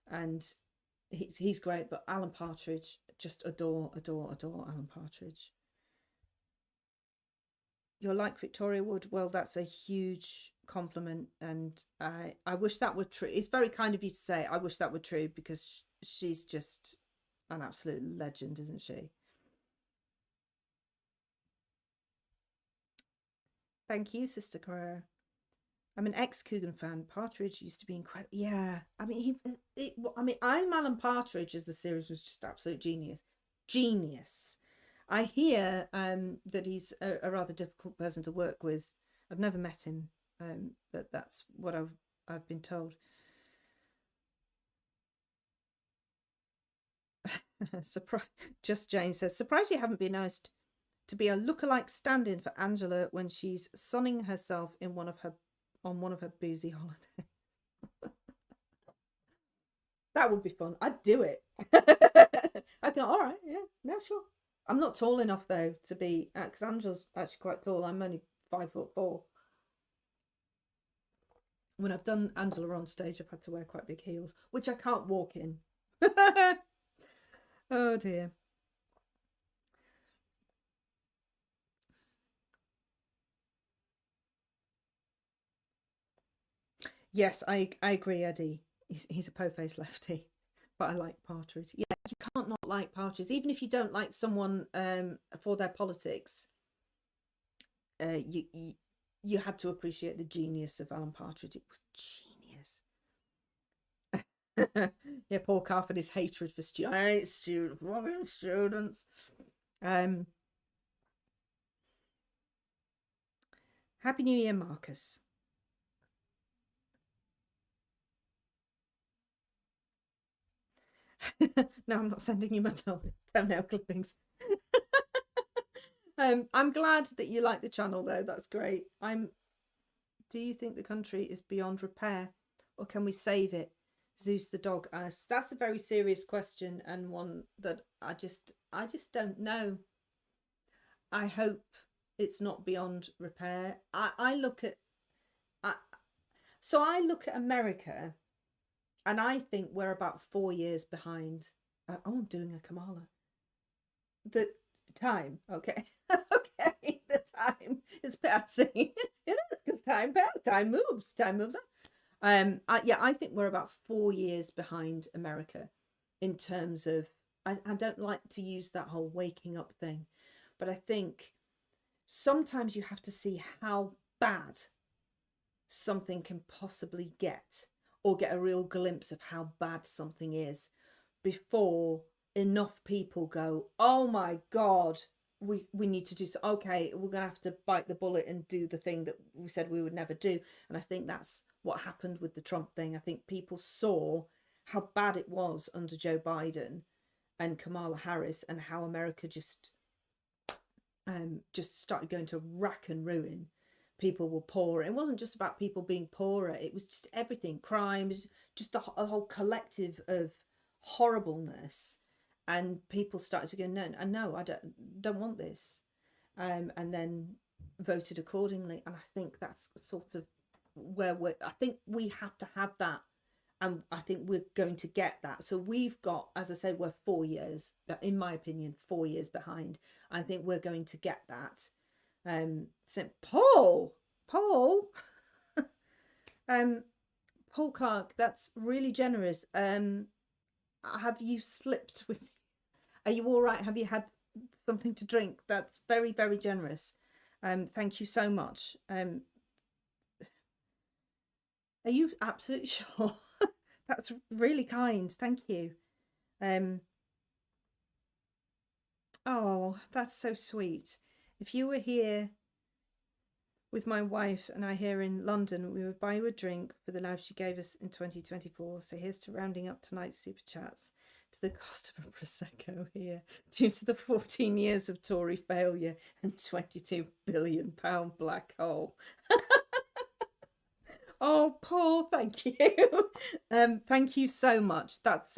And he's great. But Alan Partridge, just adore Alan Partridge. You're like Victoria Wood. Well, that's a huge compliment, and I wish that were true. It's very kind of you to say. I wish that were true, because she's just an absolute legend, isn't she? Thank you, Sister Carrera. I'm an ex-Coogan fan. Partridge used to be incredible. Yeah, I mean, I mean, Iron Man and Partridge as the series was just absolute genius. Genius. I hear that he's a rather difficult person to work with. I've never met him, but that's what I've been told. Surprise! Just Jane says, surprised you haven't been asked to be a lookalike stand-in for Angela when she's sunning herself in one of her boozy holidays. That would be fun. I'd do it. I'd go, all right, yeah, no, sure. I'm not tall enough though to be, because Angela's actually quite tall. I'm only 5'4". When I've done Angela on stage, I've had to wear quite big heels, which I can't walk in. Oh dear. Yes, I agree, Eddie. He's a po-faced lefty, but I like Partridge. Yeah, you can't not like Partridge, even if you don't like someone for their politics. You had to appreciate the genius of Alan Partridge. It was genius. Yeah, Paul Carp and his hatred for students. Happy New Year, Marcus. No, I'm not sending you my toenail clippings. I'm glad that you like the channel though. That's great. Do you think the country is beyond repair, or can we save it? Zeus the dog asks. That's a very serious question, and one that I just don't know. I hope it's not beyond repair. I look at I look at America, and I think we're about 4 years behind. Oh, I'm doing a Kamala. The time, okay, okay, the time is passing. It is, because time passes, time moves on. Yeah, I think we're about 4 years behind America in terms of. I don't like to use that whole waking up thing, but I think sometimes you have to see how bad something can possibly get, or get a real glimpse of how bad something is, before enough people go, oh my god, we need to do so. Okay, we're gonna have to bite the bullet and do the thing that we said we would never do. And I think that's what happened with the Trump thing. I think people saw how bad it was under Joe Biden and Kamala Harris, and how America just started going to rack and ruin. People were poorer. It wasn't just about people being poorer, it was just everything. Crime, just a whole collective of horribleness, and people started to go, no, I don't want this, and then voted accordingly. And I think that's sort of where I think we have to have that, and I think we're going to get that. So we've got, as I said, we're 4 years, in my opinion, 4 years behind. I think we're going to get that. So Paul Paul Clark, that's really generous. Have you slipped with, are you all right? Have you had something to drink? That's very, very generous. Thank you so much. Are you absolutely sure? That's really kind. Thank you. Oh, that's so sweet. If you were here with my wife and I here in London, we would buy you a drink for the life she gave us in 2024. So here's to rounding up tonight's super chats to the cost of a Prosecco here, due to the 14 years of Tory failure and £22 billion black hole. Oh, Paul, thank you. Thank you so much. That's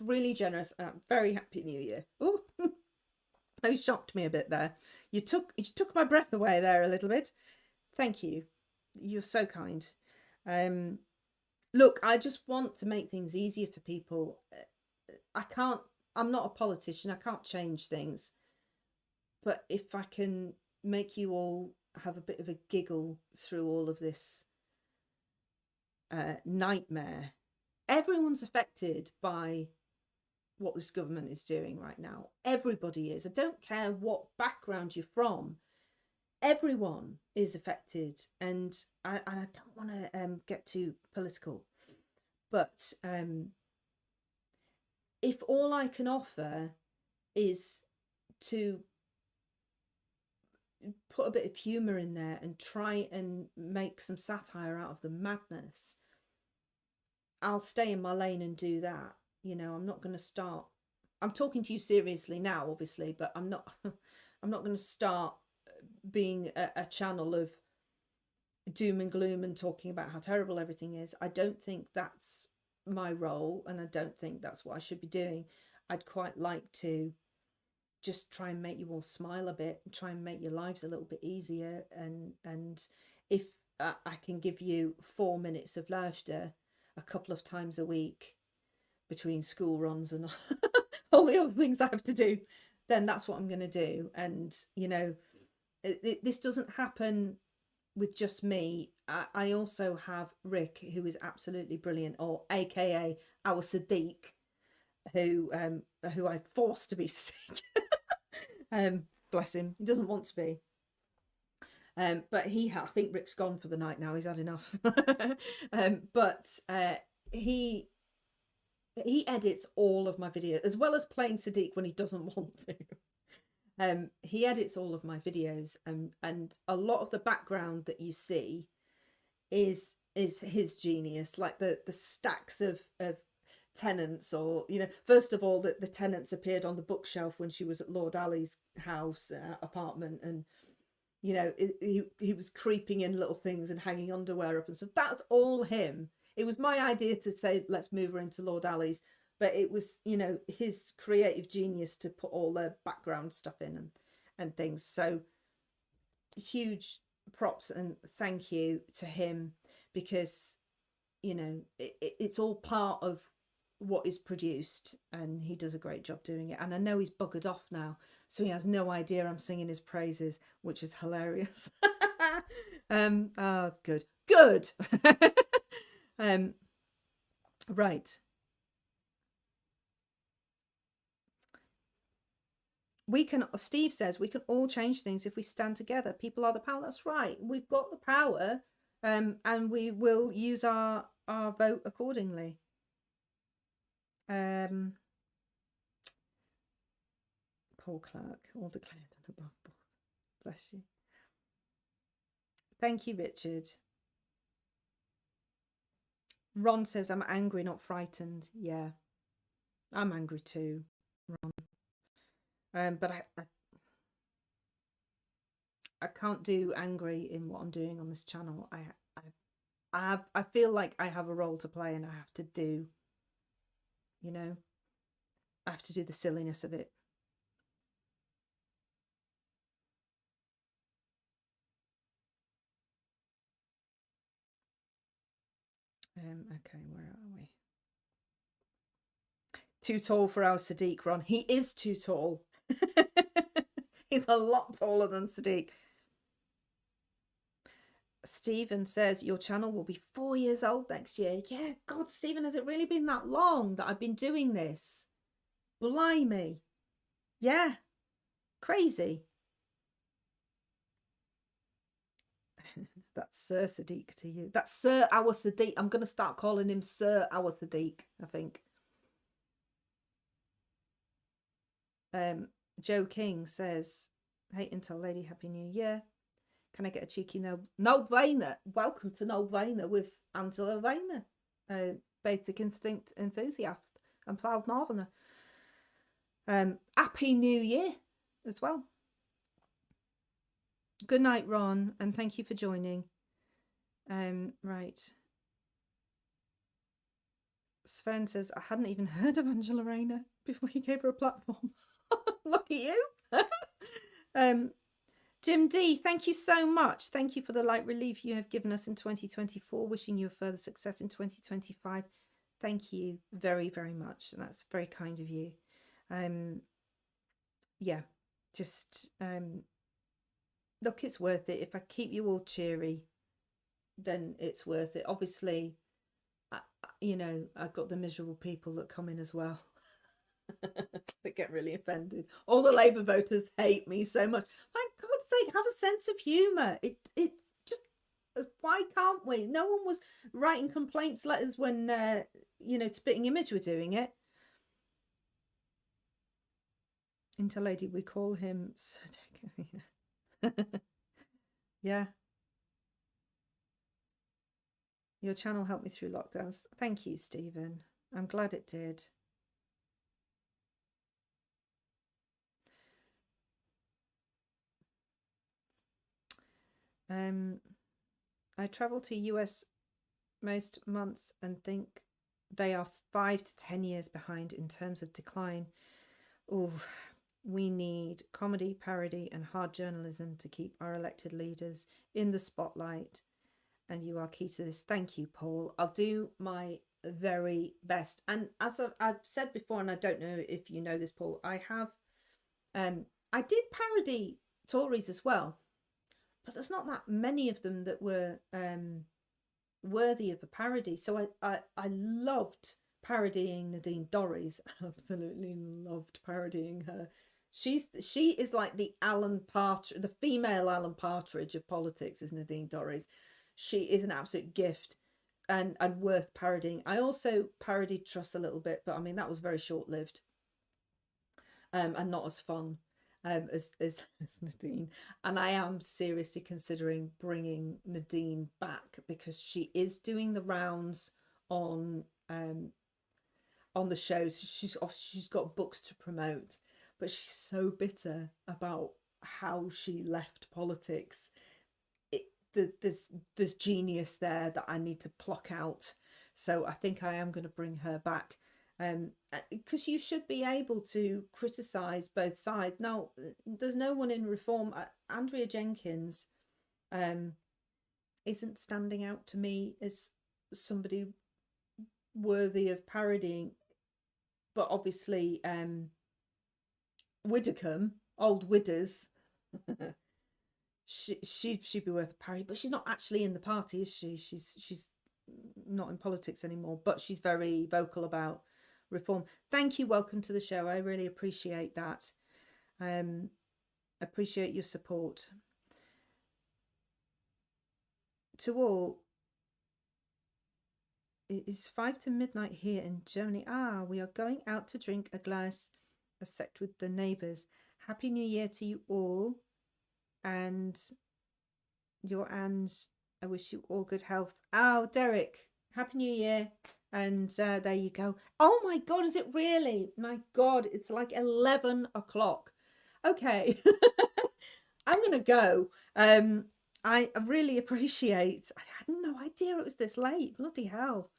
really generous. Very happy New Year. Oh, you shocked me a bit there. You took my breath away there a little bit. Thank you. You're so kind. Look, I just want to make things easier for people. I'm not a politician. I can't change things. But if I can make you all have a bit of a giggle through all of this nightmare. Everyone's affected by what this government is doing right now. Everybody is. I don't care what background you're from. Everyone is affected, and I don't want to get too political, but if all I can offer is to put a bit of humour in there and try and make some satire out of the madness, I'll stay in my lane and do that. You know, I'm not going to start. I'm talking to you seriously now, obviously, but I'm not going to start being a channel of doom and gloom and talking about how terrible everything is. I don't think that's my role, and I don't think that's what I should be doing. I'd quite like to just try and make you all smile a bit, and try and make your lives a little bit easier, and if I can give you 4 minutes of laughter a couple of times a week between school runs and all the other things I have to do, then that's what I'm going to do. And you know, this doesn't happen with just me. I also have Rick, who is absolutely brilliant, or AKA our Sadik, who I forced to be Sadik. Bless him, he doesn't want to be. But I think Rick's gone for the night now. He's had enough. But he edits all of my videos, as well as playing Sadik when he doesn't want to. He edits all of my videos, and a lot of the background that you see is his genius, like the stacks of tenants, or you know, first of all, that the tenants appeared on the bookshelf when she was at Lord Ali's house apartment, and you know, he was creeping in little things and hanging underwear up and stuff. That's all him. It was my idea to say, let's move her into Lord Ali's, but it was, you know, his creative genius to put all the background stuff in and things. So huge props and thank you to him, because, you know, it's all part of what is produced, and he does a great job doing it. And I know he's buggered off now, so he has no idea I'm singing his praises, which is hilarious. Oh, good. Right. We can, Steve says, we can all change things if we stand together. People are the power. That's right. We've got the power, and we will use our vote accordingly. Paul Clark, all declared and above board. Bless you. Thank you, Richard. Ron says, I'm angry, not frightened. Yeah, I'm angry too, Ron. But I can't do angry in what I'm doing on this channel. I feel like I have a role to play, and I have to do, you know, I have to do the silliness of it. Okay, where are we? Too tall for our Sadik, Ron. He is too tall. He's a lot taller than Sadik. Stephen says, your channel will be 4 years old next year. Yeah, God, Stephen, has it really been that long that I've been doing this? Blimey. Yeah, crazy. That's Sir Sadik to you. That's Sir our Sadik. I'm going to start calling him Sir our Sadik, I think. Joe King says, hey, intellady, Happy New Year. Can I get a cheeky no Rayner? Welcome to No Rayner with Angela Rayner, Basic Instinct enthusiast and proud northerner. Happy New Year as well. Good night, Ron, and thank you for joining. Right. Sven says, I hadn't even heard of Angela Rayner before you gave her a platform. Look at you. Jim D, thank you so much. Thank you for the light relief you have given us in 2024. Wishing you a further success in 2025. Thank you very, very much. That's very kind of you. Yeah, just look, it's worth it. If I keep you all cheery, then it's worth it. Obviously, you know, I've got the miserable people that come in as well. That get really offended. All the Labour voters hate me so much. My God's sake, have a sense of humour. It just, why can't we? No one was writing complaints letters when you know, Spitting Image were doing it. Intellady, we call him Sadik. Yeah. Your channel helped me through lockdowns. Thank you, Stephen. I'm glad it did. I travel to US most months and think they are 5 to 10 years behind in terms of decline. Oh, we need comedy, parody, and hard journalism to keep our elected leaders in the spotlight. And you are key to this. Thank you, Paul. I'll do my very best. And as I've said before, and I don't know if you know this, Paul, I did parody Tories as well, but there's not that many of them that were worthy of a parody. So I loved parodying Nadine Dorries. Absolutely loved parodying her. She is like the the female Alan Partridge of politics, is Nadine Dorries. She is an absolute gift and worth parodying. I also parodied Truss a little bit, but I mean, that was very short-lived and not as fun as Nadine. And I am seriously considering bringing Nadine back because she is doing the rounds on the shows. She's got books to promote, but she's so bitter about how she left politics. There's genius there that I need to pluck out. So I think I am going to bring her back, because you should be able to criticize both sides. Now, there's no one in Reform. Andrea Jenkins isn't standing out to me as somebody worthy of parodying, but obviously Widdicombe, old Widders, she'd be worth a parody, but she's not actually in the party, is she? She's not in politics anymore, but she's very vocal about reform. Thank you. Welcome to the show. I really appreciate that. Appreciate your support. To all, it is 5 to midnight here in Germany. We are going out to drink a glass of sect with the neighbours. Happy New Year to you all. And I wish you all good health. Derek, Happy New Year. And there you go. Oh my God, is it really? My God, it's like 11 o'clock. Okay, I'm going to go. I really appreciate, I had no idea it was this late. Bloody hell.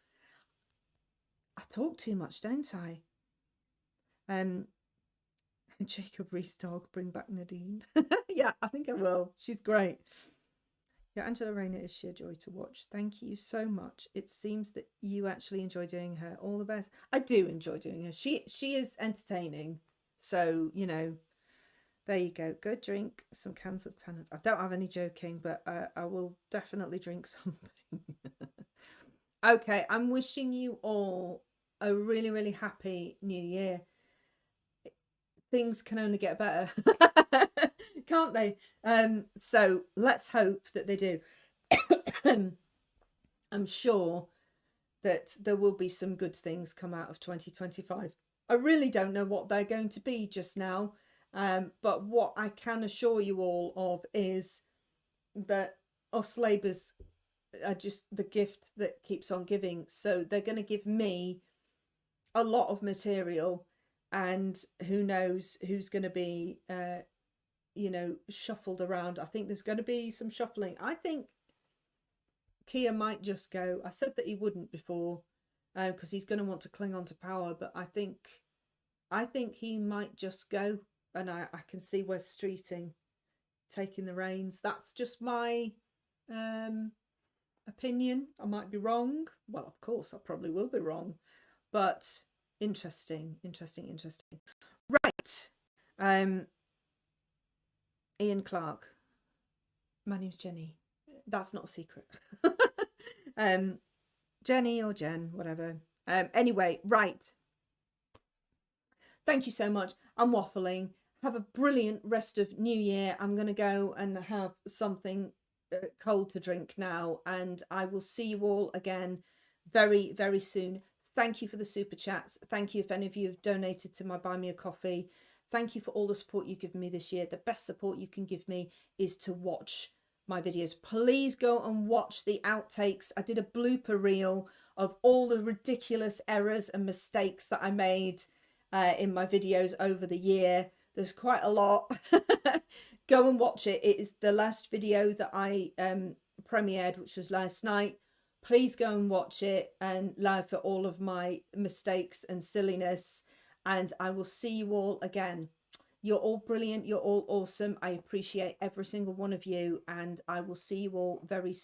I talk too much, don't I? Jacob Rees-Dog, bring back Nadine. Yeah, I think I will. She's great. Yeah, Angela Rayner is sheer joy to watch. Thank you so much. It seems that you actually enjoy doing her. All the best. I do enjoy doing her. She is entertaining. So, you know, there you go. Go drink some cans of Tannins. I don't have any joking, but I will definitely drink something. Okay, I'm wishing you all a really, really happy New Year. Things can only get better, can't they? So let's hope that they do. I'm sure that there will be some good things come out of 2025. I really don't know what they're going to be just now, but what I can assure you all of is that us Labours are just the gift that keeps on giving. So they're going to give me a lot of material, and who knows who's going to be you know, shuffled around. I think there's going to be some shuffling. I think Keir might just go. I said that he wouldn't before, because he's going to want to cling on to power, but I think he might just go, and I can see Wes Streeting taking the reins. That's just my opinion. I might be wrong. Well, of course I probably will be wrong, but interesting. Right. Ian Clark. My name's Jenny. That's not a secret. Jenny or Jen, whatever. Anyway, right. Thank you so much. I'm waffling. Have a brilliant rest of New Year. I'm going to go and have something cold to drink now, and I will see you all again very, very soon. Thank you for the super chats. Thank you if any of you have donated to my Buy Me a Coffee. Thank you for all the support you've given me this year. The best support you can give me is to watch my videos. Please go and watch the outtakes. I did a blooper reel of all the ridiculous errors and mistakes that I made in my videos over the year. There's quite a lot. Go and watch it. It is the last video that I premiered, which was last night. Please go and watch it and laugh at all of my mistakes and silliness. And I will see you all again. You're all brilliant. You're all awesome. I appreciate every single one of you. And I will see you all very soon.